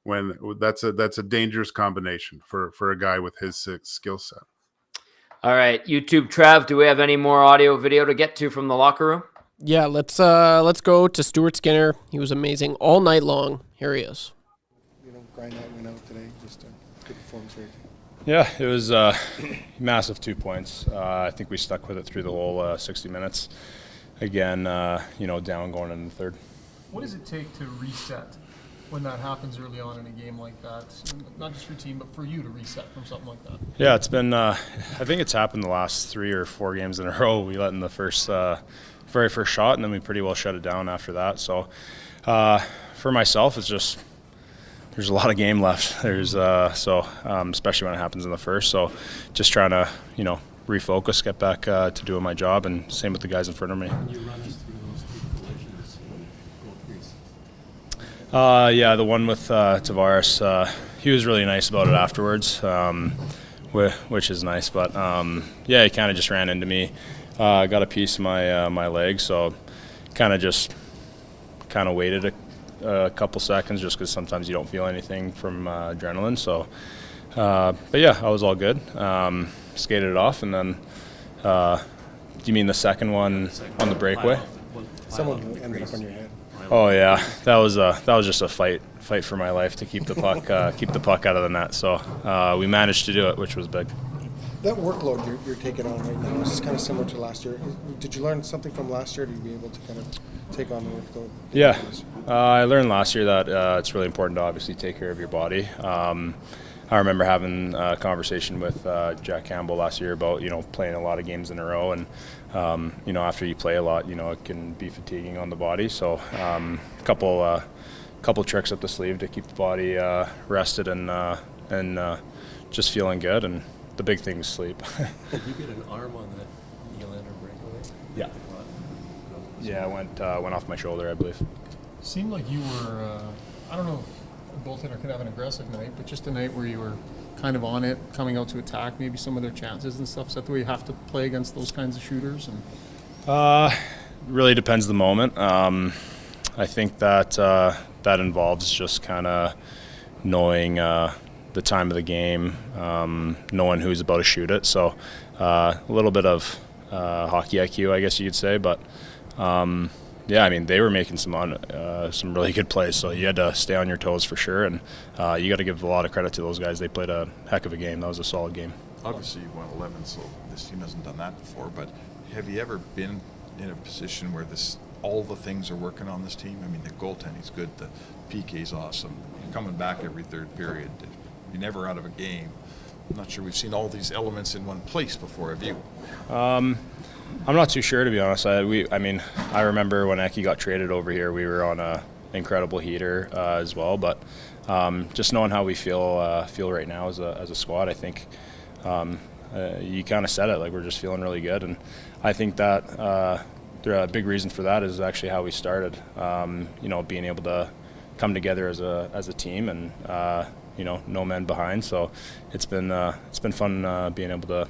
when that's a dangerous combination for a guy with his skill set. All right, YouTube Trev, do we have any more audio video to get to from the locker room? Yeah, let's go to Stuart Skinner. He was amazing all night long. Here he is. Grind that win out today. Just a good performance right. Yeah, it was massive 2 points. I think we stuck with it through the whole 60 minutes. Again, down going into the third. What does it take to reset when that happens early on in a game like that? Not just for your team, but for you to reset from something like that. Yeah, it's been. I think it's happened the last 3 or 4 games in a row. We let in the very first shot, and then we pretty well shut it down after that. So, for myself, it's just there's a lot of game left. There's especially when it happens in the first. So, just trying to refocus, get back to doing my job, and same with the guys in front of me. Can you run us through those 2 collisions in goal crease? Yeah, the one with Tavares, he was really nice about it afterwards, which is nice. But yeah, he kind of just ran into me, got a piece of my leg, so kind of waited a couple seconds just because sometimes you don't feel anything from adrenaline. So, but yeah, I was all good. Skated it off, and then do you mean the second one on the breakaway? Someone ended up on your head. Oh yeah, that was just a fight for my life to keep the puck out of the net. So we managed to do it, which was big. That workload you're taking on right now is kind of similar to last year. Did you learn something from last year to be able to kind of take on the workload? Yeah, I learned last year that it's really important to obviously take care of your body. I remember having a conversation with Jack Campbell last year about playing a lot of games in a row, and after you play a lot, it can be fatiguing on the body. So a couple tricks up the sleeve to keep the body rested and just feeling good. And the big thing is sleep. Did you get an arm on that Nylander breakaway? Yeah. Yeah, it went off my shoulder, I believe. Seemed like you were, I don't know if a goaltender could have an aggressive night, but just a night where you were kind of on it, coming out to attack maybe some of their chances and stuff. Is that the way you have to play against those kinds of shooters? And really depends the moment. I think that that involves just kind of knowing the time of the game, knowing who's about to shoot it. So a little bit of hockey IQ, I guess you could say. But yeah, I mean, they were making some really good plays, so you had to stay on your toes for sure. And you got to give a lot of credit to those guys. They played a heck of a game. That was a solid game. Obviously, you won 11, so this team hasn't done that before. But have you ever been in a position where all the things are working on this team? I mean, the goaltending's good, the PK's awesome. You're coming back every third period. You're never out of a game. I'm not sure we've seen all these elements in one place before, have you? I'm not too sure, to be honest. I remember when Eki got traded over here, we were on an incredible heater as well. But just knowing how we feel right now as a squad, I think you kind of said it. Like, we're just feeling really good, and I think that a big reason for that is actually how we started. Being able to come together as a team and no men behind. So it's been fun being able to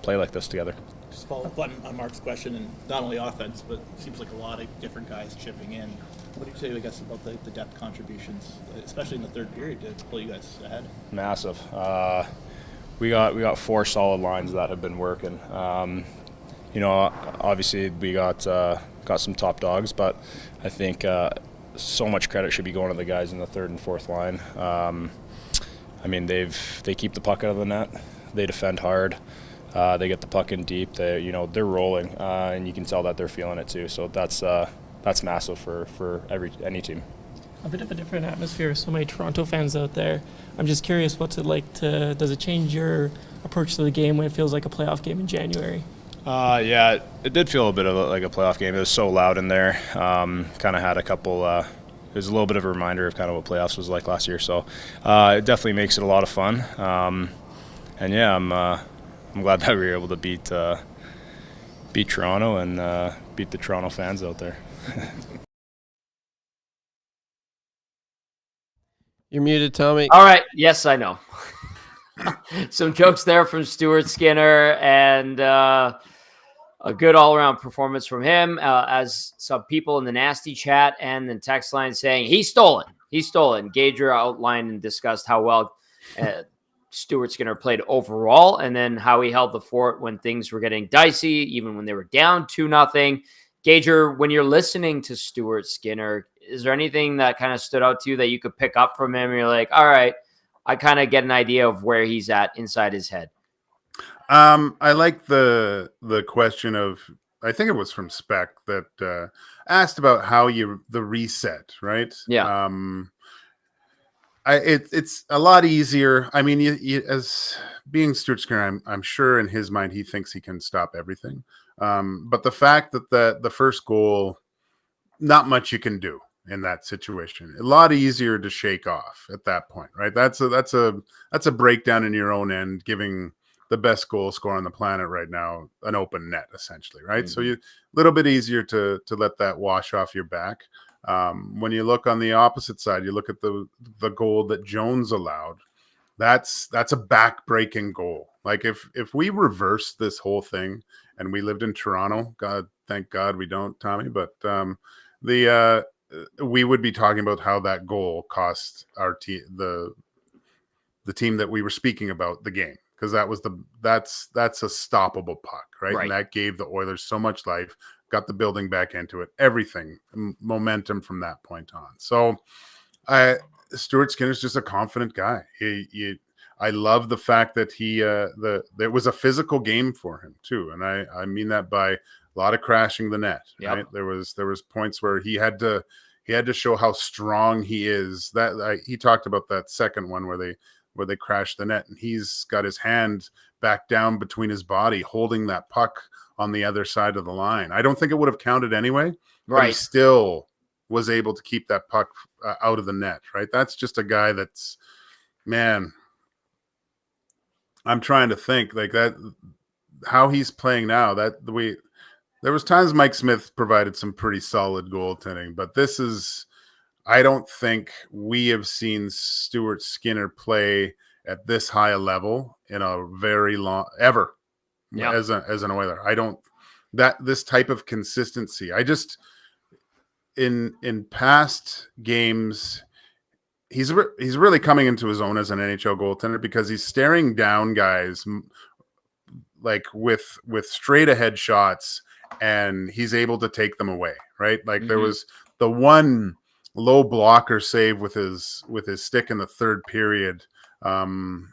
play like this together. Just follow up on Mark's question, and not only offense, but it seems like a lot of different guys chipping in. What do you say, I guess, about the depth contributions, especially in the third period, to pull you guys ahead? Massive. We got 4 solid lines that have been working. Obviously we got some top dogs, but I think so much credit should be going to the guys in the third and fourth line. They keep the puck out of the net. They defend hard. They get the puck in deep. They're rolling, and you can tell that they're feeling it too. So that's massive for any team. A bit of a different atmosphere. So many Toronto fans out there. I'm just curious, what's it like does it change your approach to the game when it feels like a playoff game in January? Yeah, it did feel a bit like a playoff game. It was so loud in there. Kind of had a couple. It was a little bit of a reminder of kind of what playoffs was like last year. So it definitely makes it a lot of fun. And yeah, I'm glad that we were able to beat Toronto and beat the Toronto fans out there. You're muted, Tommy. All right. Yes, I know. Some jokes there from Stuart Skinner, and a good all-around performance from him, as some people in the nasty chat and the text line saying he's stolen. Gager outlined and discussed how well Stuart Skinner played overall, and then how he held the fort when things were getting dicey, even when they were down 2-0. Gager, when you're listening to Stuart Skinner, is there anything that kind of stood out to you that you could pick up from him? You're like, all right, I kind of get an idea of where he's at inside his head. I like the question of, I think it was from Spec, that asked about how the reset, right? Yeah. It's a lot easier. I mean, as being Stuart Skinner, I'm sure in his mind he thinks he can stop everything. But the fact that the first goal, not much you can do in that situation. A lot easier to shake off at that point, right? That's a breakdown in your own end, giving the best goal scorer on the planet right now an open net, essentially, right? So you a little bit easier to let that wash off your back. When you look on the opposite side, you look at the goal that Jones allowed. That's a back-breaking goal. Like if we reverse this whole thing and we lived in Toronto, thank God we don't, Tommy, but we would be talking about how that goal cost our team, the team that we were speaking about, the game, because that's a stoppable puck, right? And that gave the Oilers so much life, got the building back into it, everything, momentum from that point on. So Stuart Skinner's just a confident guy. I love the fact that there was a physical game for him too, and I mean that by a lot of crashing the net. Right? There was points where he had to show how strong he is. He talked about that second one where they crashed the net, and he's got his hand back down between his body, holding that puck on the other side of the line. I don't think it would have counted anyway, but he still was able to keep that puck out of the net, right? That's just a guy that's, man, I'm trying to think like that, how he's playing now. There was times Mike Smith provided some pretty solid goaltending, but I don't think we have seen Stuart Skinner play at this high a level in a very long ever. As an Oiler, this type of consistency. I just in past games, he's really coming into his own as an NHL goaltender because he's staring down guys like with straight ahead shots, and he's able to take them away. Right, like there was the one low blocker save with his stick in the third period. The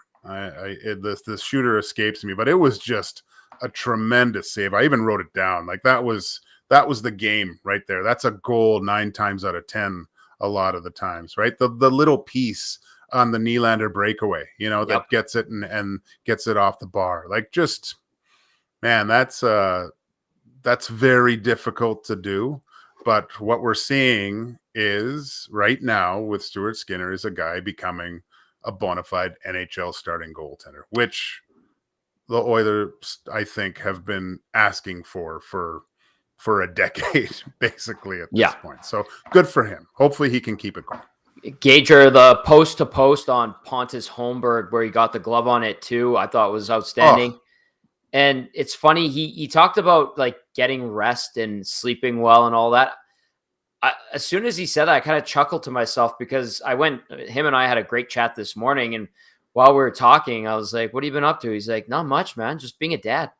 shooter escapes me, but it was just a tremendous save. I even wrote it down. Like that was the game right there. That's a goal 9 times out of 10 a lot of the times, right? The little piece on the Nylander breakaway, that gets it and gets it off the bar. Like just, man, that's very difficult to do. But what we're seeing is right now with Stuart Skinner is a guy becoming a bona fide NHL starting goaltender, which the Oilers, I think, have been asking for a decade, basically, at this point. So good for him. Hopefully he can keep it going. Gager, the post-to-post on Pontus Holmberg, where he got the glove on it too, I thought was outstanding. And it's funny, he talked about like getting rest and sleeping well and all that. As soon as he said that, I kind of chuckled to myself because him and I had a great chat this morning, and while we were talking, I was like, what have you been up to? He's like, not much, man. Just being a dad.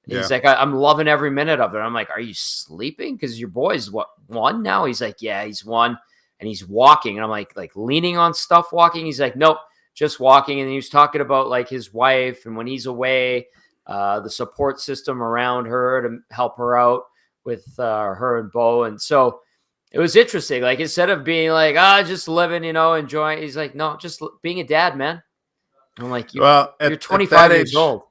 He's like, I'm loving every minute of it. I'm like, are you sleeping? Because your boy's one now? He's like, yeah, he's one. And he's walking. And I'm like leaning on stuff walking. He's like, nope, just walking. And he was talking about like his wife and when he's away, the support system around her to help her out with her and Bo. And so it was interesting. Like instead of being like, just living, enjoying, he's like, no, just being a dad, man. I'm like, you're 25 years old.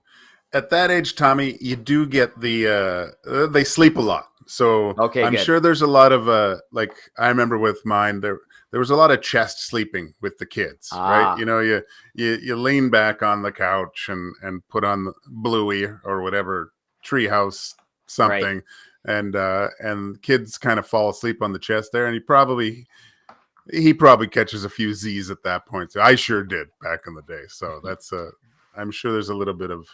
At that age, Tommy, you do get they sleep a lot. So I'm sure there's a lot of I remember with mine, there was a lot of chest sleeping with the kids, right? You lean back on the couch and put on Bluey or whatever, Treehouse something, and kids kind of fall asleep on the chest there, and he probably catches a few Z's at that point. So I sure did back in the day. So that's I'm sure there's a little bit of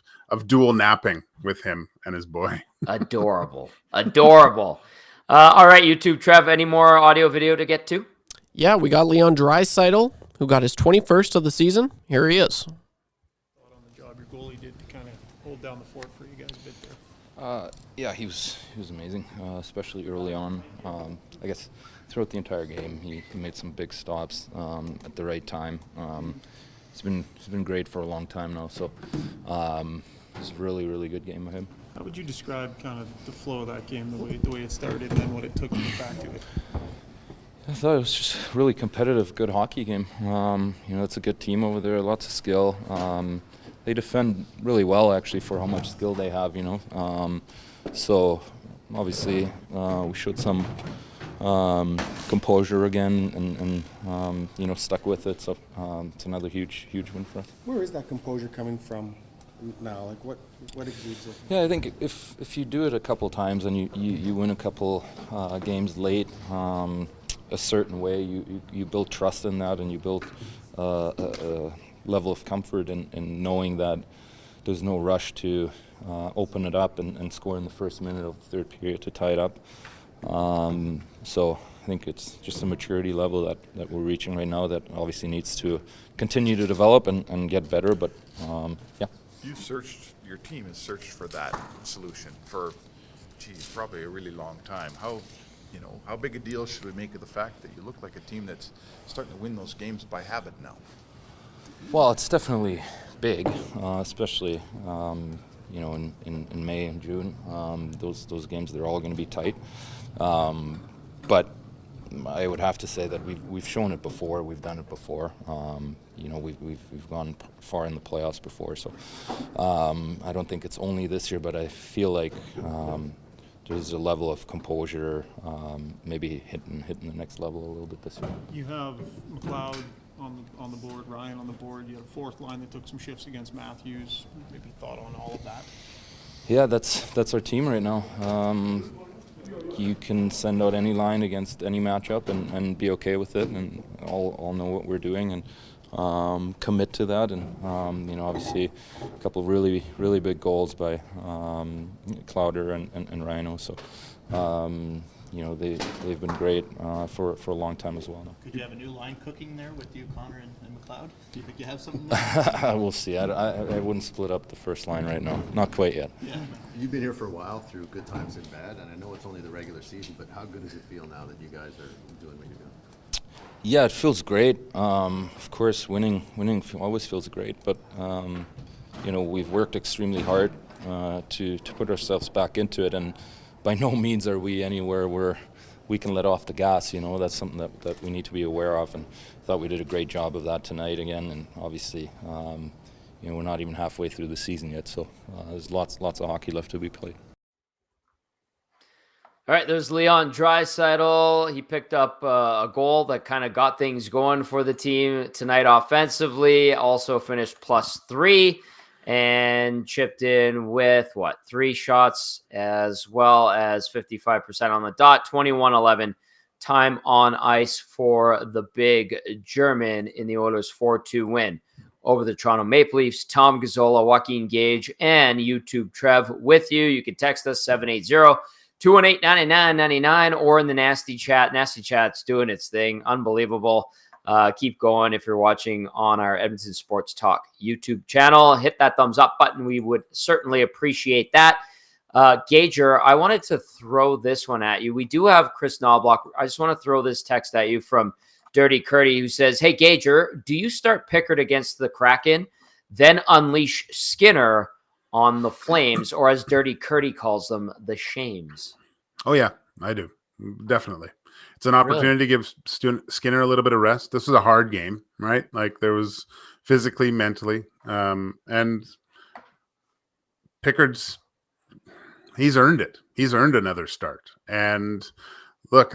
dual napping with him and his boy. Adorable. All right, YouTube Trev, any more audio video to get to? Yeah, we got Leon Draisaitl, who got his 21st of the season. Here he is. On the job your goalie did to kind of hold down the fort for you guys a bit there. Yeah, he was amazing, especially early on. I guess throughout the entire game, he made some big stops at the right time. It's been great for a long time now, so it's a really, really good game of him. How would you describe kind of the flow of that game, the way it started, and then what it took to get back to it? I thought it was just a really competitive, good hockey game. It's a good team over there, lots of skill. They defend really well, actually, for how much skill they have, So, obviously, we showed some composure again and stuck with it. So, it's another huge win for us. Where is that composure coming from now? Like, what exudes it? Yeah, I think if you do it a couple times and you win a couple games late, a certain way, you build trust in that, and you build a level of comfort in knowing that there's no rush to open it up and score in the first minute of the third period to tie it up. So I think it's just a maturity level that we're reaching right now that obviously needs to continue to develop and get better. But yeah. Your team has searched for that solution for, probably a really long time. How big a deal should we make of the fact that you look like a team that's starting to win those games by habit now? Well, it's definitely big, especially in May and June. Those games, they're all going to be tight. But I would have to say that we've shown it before. We've done it before. We've gone far in the playoffs before. So I don't think it's only this year, but I feel like there's a level of composure, maybe hitting the next level a little bit this year. You have McLeod on the board, Ryan on the board. You have a fourth line that took some shifts against Matthews. Maybe thought on all of that. Yeah, that's our team right now. You can send out any line against any matchup and be okay with it, and all know what we're doing and commit to that. And obviously, a couple of really big goals by Clowder and Rhino. So they've been great for a long time as well. Could you have a new line cooking there with you, Connor and McLeod? Do you think you have something there? We'll see. I wouldn't split up the first line right now. Not quite yet. Yeah. You've been here for a while through good times and bad, and I know it's only the regular season, but how good does it feel now that you guys are doing what you're doing? Yeah, it feels great. Of course, winning always feels great, but we've worked extremely hard to put ourselves back into it, and by no means are we anywhere where we can let off the gas. That's something that we need to be aware of, and I thought we did a great job of that tonight again. And obviously, we're not even halfway through the season yet, so there's lots of hockey left to be played. All right, there's Leon Draisaitl. He picked up a goal that kind of got things going for the team tonight offensively. Also finished +3 and chipped in with 3 shots as well as 55% on the dot. 21-11 time on ice for the big German in the Oilers 4-2 win over the Toronto Maple Leafs. Tom Gazzola, Joaquin Gage, and YouTube Trev with you. You can text us 780-218-9999 or in the Nasty Chat. Nasty Chat's doing its thing. Unbelievable. Keep going if you're watching on our Edmonton Sports Talk YouTube channel. Hit that thumbs up button. We would certainly appreciate that. Gager, I wanted to throw this one at you. We do have Chris Knoblauch. I just want to throw this text at you from Dirty Curdy, who says, "Hey, Gager, do you start Pickard against the Kraken, then unleash Skinner on the Flames, or as Dirty Curdy calls them, the Shames?" Oh, yeah, I do. Definitely. It's an opportunity to give Skinner a little bit of rest. This was a hard game, right? Like there was physically, mentally, and Pickard's, he's earned it. He's earned another start. And look,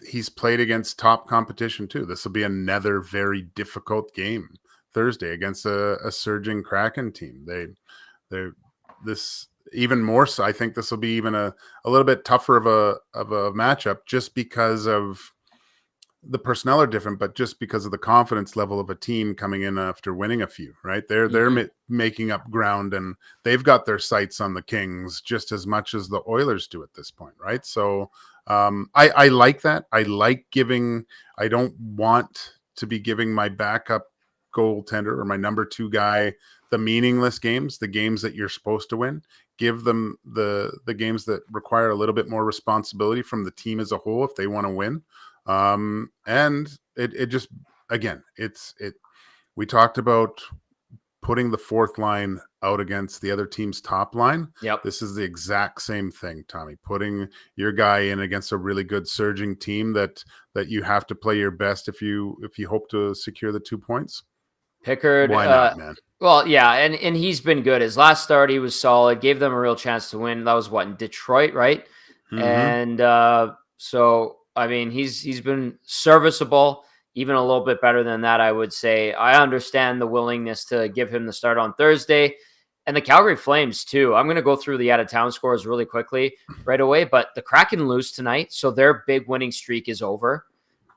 he's played against top competition too. This will be another very difficult game Thursday against a surging Kraken team. This even more so. I think this will be even a little bit tougher of a matchup, just because of the personnel are different, but just because of the confidence level of a team coming in after winning a few. Right, they're making up ground, and they've got their sights on the Kings just as much as the Oilers do at this point. Right, so I like that. I like giving. I don't want to be giving my backup goaltender or my number 2 guy the meaningless games, the games that you're supposed to win. Give them the games that require a little bit more responsibility from the team as a whole if they want to win. And it just, again, we talked about putting the fourth line out against the other team's top line. Yep. This is the exact same thing, Tommy. Putting your guy in against a really good surging team that you have to play your best if you hope to secure the 2 points. Pickard, why not, man? Well, yeah, and he's been good. His last start, he was solid, gave them a real chance to win. That was what, in Detroit, right? Mhm. And so, I mean, he's been serviceable, even a little bit better than that, I would say. I understand the willingness to give him the start on Thursday. And the Calgary Flames, too. I'm going to go through the out-of-town scores really quickly right away. But the Kraken lose tonight, so their big winning streak is over.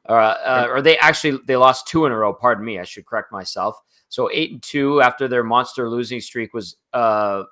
Or they lost 2 in a row. Pardon me. I should correct myself. So 8-2 after their monster losing streak was, kind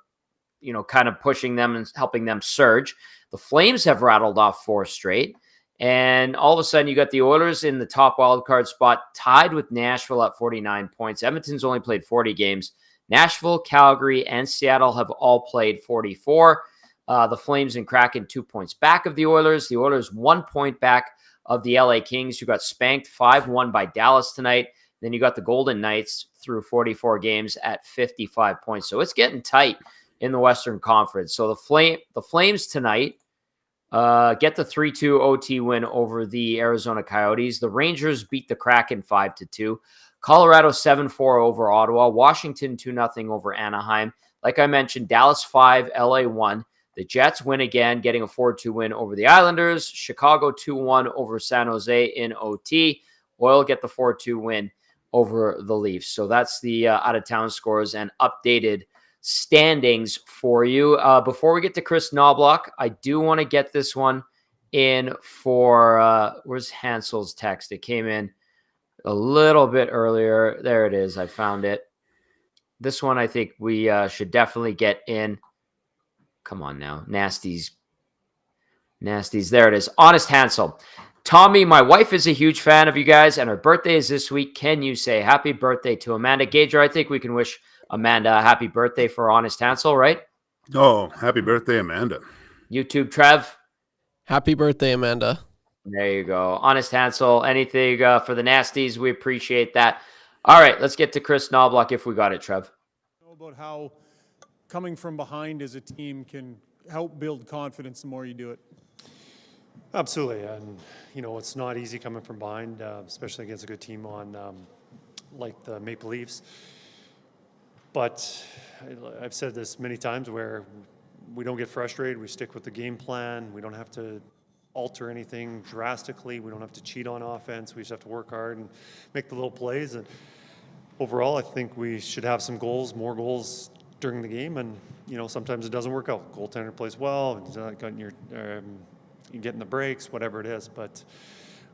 of pushing them and helping them surge. The Flames have rattled off 4 straight. And all of a sudden, you got the Oilers in the top wildcard spot, tied with Nashville at 49 points. Edmonton's only played 40 games. Nashville, Calgary, and Seattle have all played 44. The Flames and Kraken 2 points back of the Oilers. The Oilers 1 point back of the LA Kings, who got spanked 5-1 by Dallas tonight. Then you got the Golden Knights through 44 games at 55 points. So it's getting tight in the Western Conference. So the Flames tonight get the 3-2 OT win over the Arizona Coyotes. The Rangers beat the Kraken 5-2. Colorado 7-4 over Ottawa. Washington 2-0 over Anaheim. Like I mentioned, Dallas 5, LA 1. The Jets win again, getting a 4-2 win over the Islanders. Chicago 2-1 over San Jose in OT. Oil get the 4-2 win over the Leafs. So that's the out-of-town scores and updated standings for you. Before we get to Chris Knoblauch, I do want to get this one in for where's Hansel's text? It came in a little bit earlier. There it is. I found it. This one I think we should definitely get in. Come on now. Nasties. There it is. Honest Hansel. Tommy, my wife is a huge fan of you guys, and her birthday is this week. Can you say happy birthday to Amanda Gager? I think we can wish Amanda a happy birthday for Honest Hansel, right? Oh, happy birthday, Amanda. YouTube Trev. Happy birthday, Amanda. There you go. Honest Hansel, anything for the Nasties, we appreciate that. All right, let's get to Chris Knoblauch if we got it, Trev. About how coming from behind as a team can help build confidence the more you do it. Absolutely, and it's not easy coming from behind, especially against a good team on like the Maple Leafs. But I've said this many times where we don't get frustrated, we stick with the game plan, we don't have to alter anything drastically, we don't have to cheat on offense, we just have to work hard and make the little plays. And overall, I think we should have some goals, more goals during the game, and sometimes it doesn't work out. Goaltender plays well, and you're getting the breaks, whatever it is. But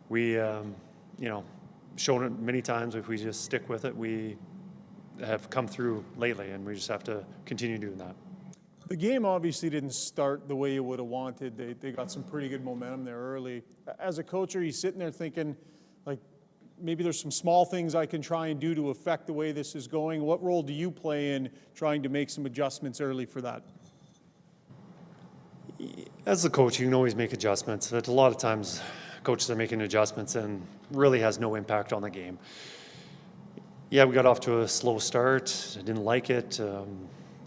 we, shown it many times. If we just stick with it, we have come through lately, and we just have to continue doing that. The game obviously didn't start the way you would have wanted. They got some pretty good momentum there early. As a coach, are you sitting there thinking, like, maybe there's some small things I can try and do to affect the way this is going? What role do you play in trying to make some adjustments early for that? As a coach, you can always make adjustments, but a lot of times coaches are making adjustments and really has no impact on the game. Yeah, we got off to a slow start. I didn't like it.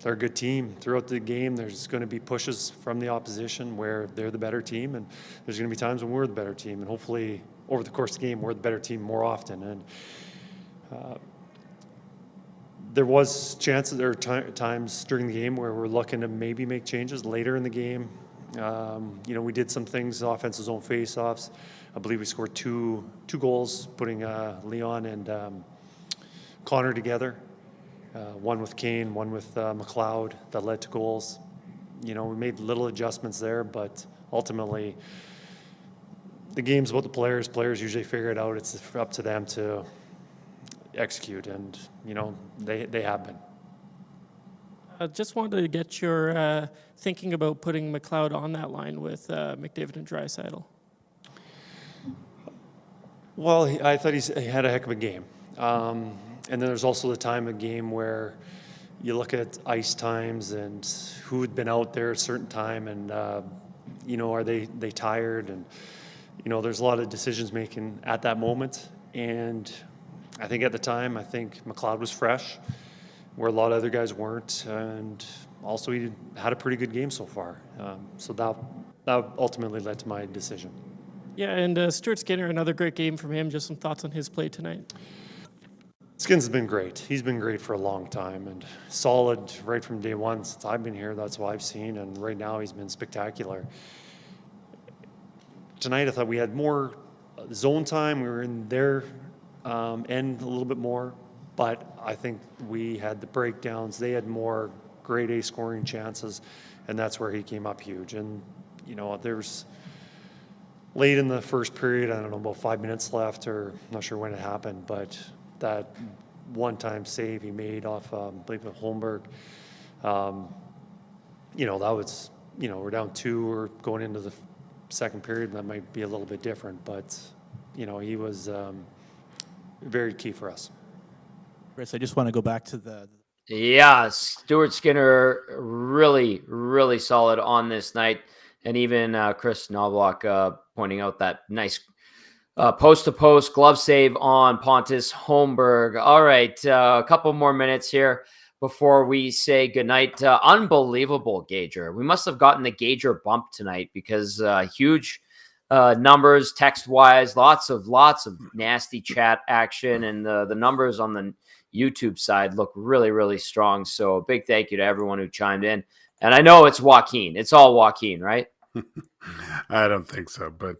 They're a good team. Throughout the game, there's going to be pushes from the opposition where they're the better team, and there's going to be times when we're the better team, and hopefully over the course of the game, we're the better team more often. And there was chances, there were times during the game where we're looking to maybe make changes later in the game. We did some things, offensive zone face-offs. I believe we scored two goals, putting Leon and Connor together. One with Kane, one with McLeod, that led to goals. We made little adjustments there, but ultimately the game's about the players. Players usually figure it out. It's up to them to execute, and they have been. I just wanted to get your thinking about putting McLeod on that line with McDavid and Draisaitl. Well, I thought he had a heck of a game. And then there's also the time of game where you look at ice times and who had been out there at a certain time, and are they tired, and there's a lot of decisions making at that moment. And I think at the time, McLeod was fresh. where a lot of other guys weren't, and also he had a pretty good game so far. So that ultimately led to my decision. Yeah, and Stuart Skinner, another great game from him. Just some thoughts on his play tonight. Skins has been great. He's been great for a long time and solid right from day one since I've been here. That's what I've seen, and right now he's been spectacular. Tonight I thought we had more zone time. We were in their end a little bit more, but I think we had the breakdowns. They had more grade A scoring chances, and that's where he came up huge. And, you know, there's late in the first period, I don't know, about 5 minutes left, or I'm not sure when it happened, but that one-time save he made off, I believe, with Holmberg, you know, that was, you know, we're down 2 or going into the second period, that might be a little bit different, but, you know, he was very key for us. Chris, I just want to go back to the... Yeah, Stuart Skinner really, really solid on this night. And even Chris Knoblauch pointing out that nice post-to-post glove save on Pontus Holmberg. All right, a couple more minutes here before we say goodnight. Unbelievable, Gager. We must have gotten the Gager bump tonight because huge numbers text-wise, lots of nasty chat action, and the numbers on the YouTube side look really, really strong. So a big thank you to everyone who chimed in. And I know it's Joaquin. It's all Joaquin, right? I don't think so, but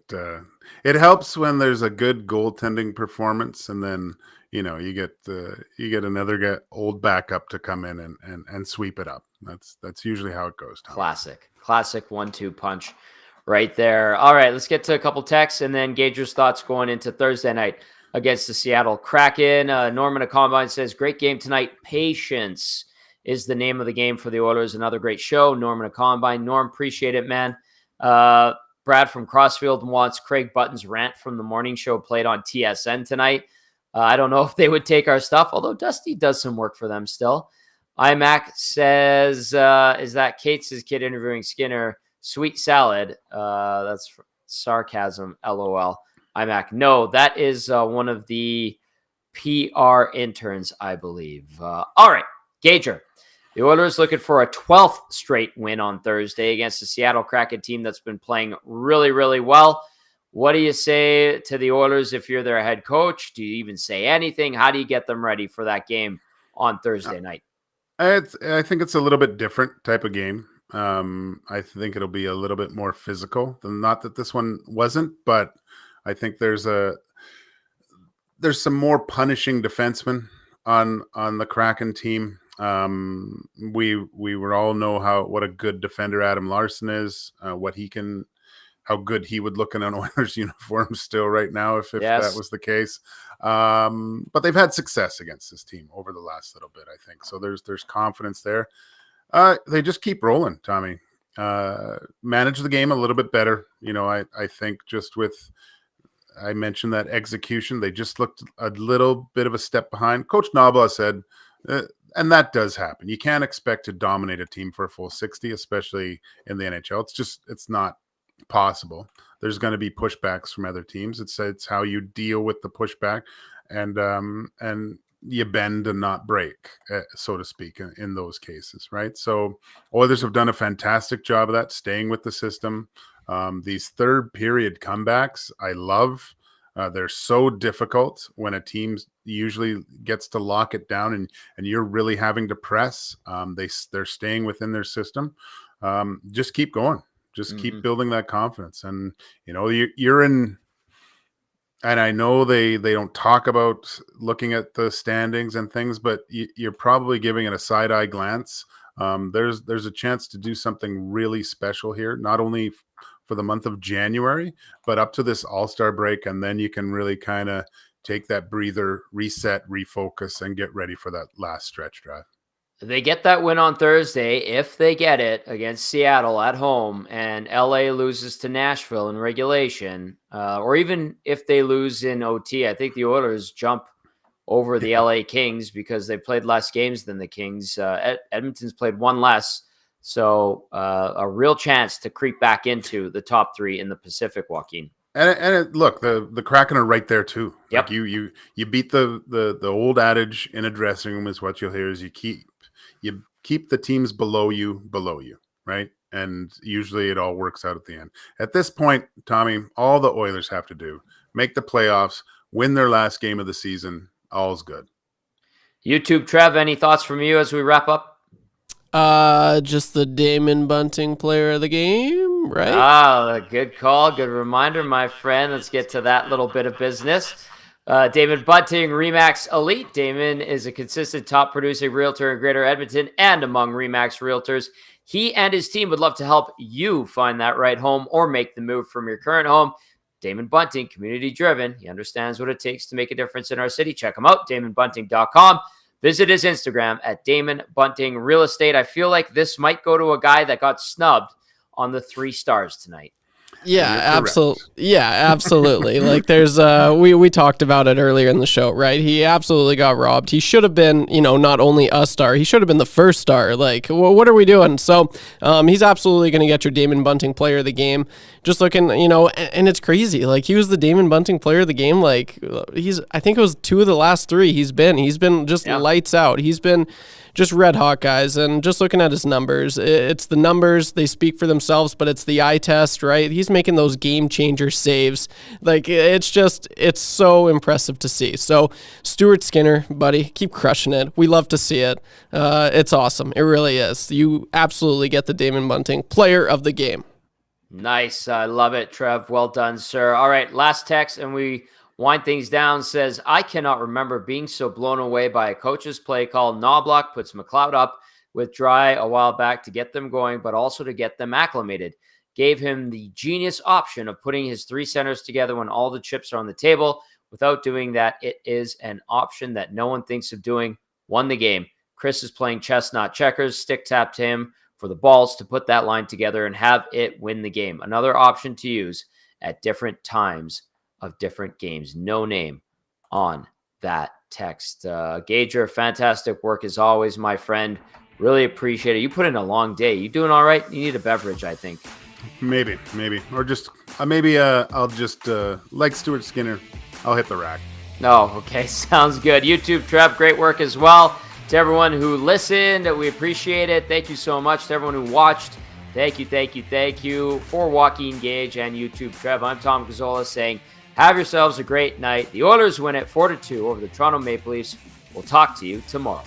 it helps when there's a good goaltending performance, and then you know you get another old backup to come in and sweep it up. That's usually how it goes. Tom. Classic 1-2 punch right there. All right, let's get to a couple texts and then Gager's thoughts going into Thursday night against the Seattle Kraken. Norman at Combine says, great game tonight. Patience is the name of the game for the Oilers. Another great show. Norman at Combine. Norm, appreciate it, man. Brad from Crossfield wants Craig Button's rant from the morning show played on TSN tonight. I don't know if they would take our stuff, although Dusty does some work for them still. iMac says, is that Cates' kid interviewing Skinner? Sweet salad. That's sarcasm, LOL. iMac. No, that is one of the PR interns, I believe. All right, Gager. The Oilers looking for a 12th straight win on Thursday against the Seattle Kraken team that's been playing really, really well. What do you say to the Oilers if you're their head coach? Do you even say anything? How do you get them ready for that game on Thursday night? I think it's a little bit different type of game. I think it'll be a little bit more physical. Not that this one wasn't, but I think there's some more punishing defensemen on the Kraken team. We would all know what a good defender Adam Larson is, how good he would look in an Oilers uniform still right now if that was the case. But they've had success against this team over the last little bit, I think. So there's confidence there. They just keep rolling, Tommy. Manage the game a little bit better. You know, I think just I mentioned that execution, they just looked a little bit of a step behind. Coach Knoblauch said, and that does happen. You can't expect to dominate a team for a full 60, especially in the NHL. It's not possible. There's going to be pushbacks from other teams. It's how you deal with the pushback, and you bend and not break, so to speak, in those cases, right? So Oilers have done a fantastic job of that, staying with the system. These third period comebacks, I love. They're so difficult when a team usually gets to lock it down and you're really having to press. They're staying within their system. Just keep going. Just keep building that confidence. And, you know, you're in, and I know they don't talk about looking at the standings and things, but you're probably giving it a side-eye glance. There's a chance to do something really special here, not only for the month of January, but up to this All-Star break, and then you can really kind of take that breather, reset, refocus, and get ready for that last stretch drive. They get that win on Thursday, if they get it, against Seattle at home, and LA loses to Nashville in regulation, or even if they lose in OT, I think the Oilers jump over the LA Kings because they played less games than the Kings. Edmonton's played one less, so a real chance to creep back into the top three in the Pacific, Joaquin. Look, the Kraken are right there too. Yep. Like you beat the old adage in a dressing room is what you'll hear is you keep the teams below you, right? And usually it all works out at the end. At this point, Tommy, all the Oilers have to do, make the playoffs, win their last game of the season. All's good. YouTube Trev, any thoughts from you as we wrap up? Just the Damon Bunting player of the game, right? Ah, good call. Good reminder, my friend. Let's get to that little bit of business. Damon Bunting, RE/MAX Elite. Damon is a consistent top producing realtor in Greater Edmonton and among RE/MAX realtors. He and his team would love to help you find that right home or make the move from your current home. Damon Bunting, community driven. He understands what it takes to make a difference in our city. Check him out, DamonBunting.com. Visit his Instagram at Damon Bunting Real Estate. I feel like this might go to a guy that got snubbed on the 3 stars tonight. Yeah, absolutely. Yeah, absolutely. Like there's we talked about it earlier in the show, right? He absolutely got robbed. He should have been, not only a star, he should have been the first star. Like, what are we doing? So, he's absolutely going to get your Damon Bunting player of the game. Just looking, and it's crazy. Like he was the Damon Bunting player of the game. Like I think it was 2 of the last 3 he's been just lights out. He's been just red hot, guys. And just looking at his numbers, it's the numbers, they speak for themselves, but it's the eye test, right? He's making those game changer saves. Like it's so impressive to see. So Stuart Skinner, buddy, keep crushing it. We love to see it. It's awesome. It really is. You absolutely get the Damon Bunting player of the game. Nice. I love it, Trev. Well done, sir. All right, last text, and we wind things down. Says, I cannot remember being so blown away by a coach's play call. Knoblauch puts McLeod up with Dry a while back to get them going, but also to get them acclimated. Gave him the genius option of putting his 3 centers together when all the chips are on the table. Without doing that, it is an option that no one thinks of doing. Won the game. Chris is playing chess, not checkers. Stick tapped him for the balls to put that line together and have it win the game. Another option to use at different times of different games. No name on that text. Gager, fantastic work as always, my friend. Really appreciate it. You put in a long day. You doing all right? You need a beverage, I think. Maybe. Or just, I'll just, like Stuart Skinner, I'll hit the rack. No, okay. Sounds good. YouTube Trev, great work as well. To everyone who listened, we appreciate it. Thank you so much. To everyone who watched, thank you. For Joaquin Gage and YouTube Trev, I'm Tom Gazzola saying, have yourselves a great night. The Oilers win it 4-2 over the Toronto Maple Leafs. We'll talk to you tomorrow.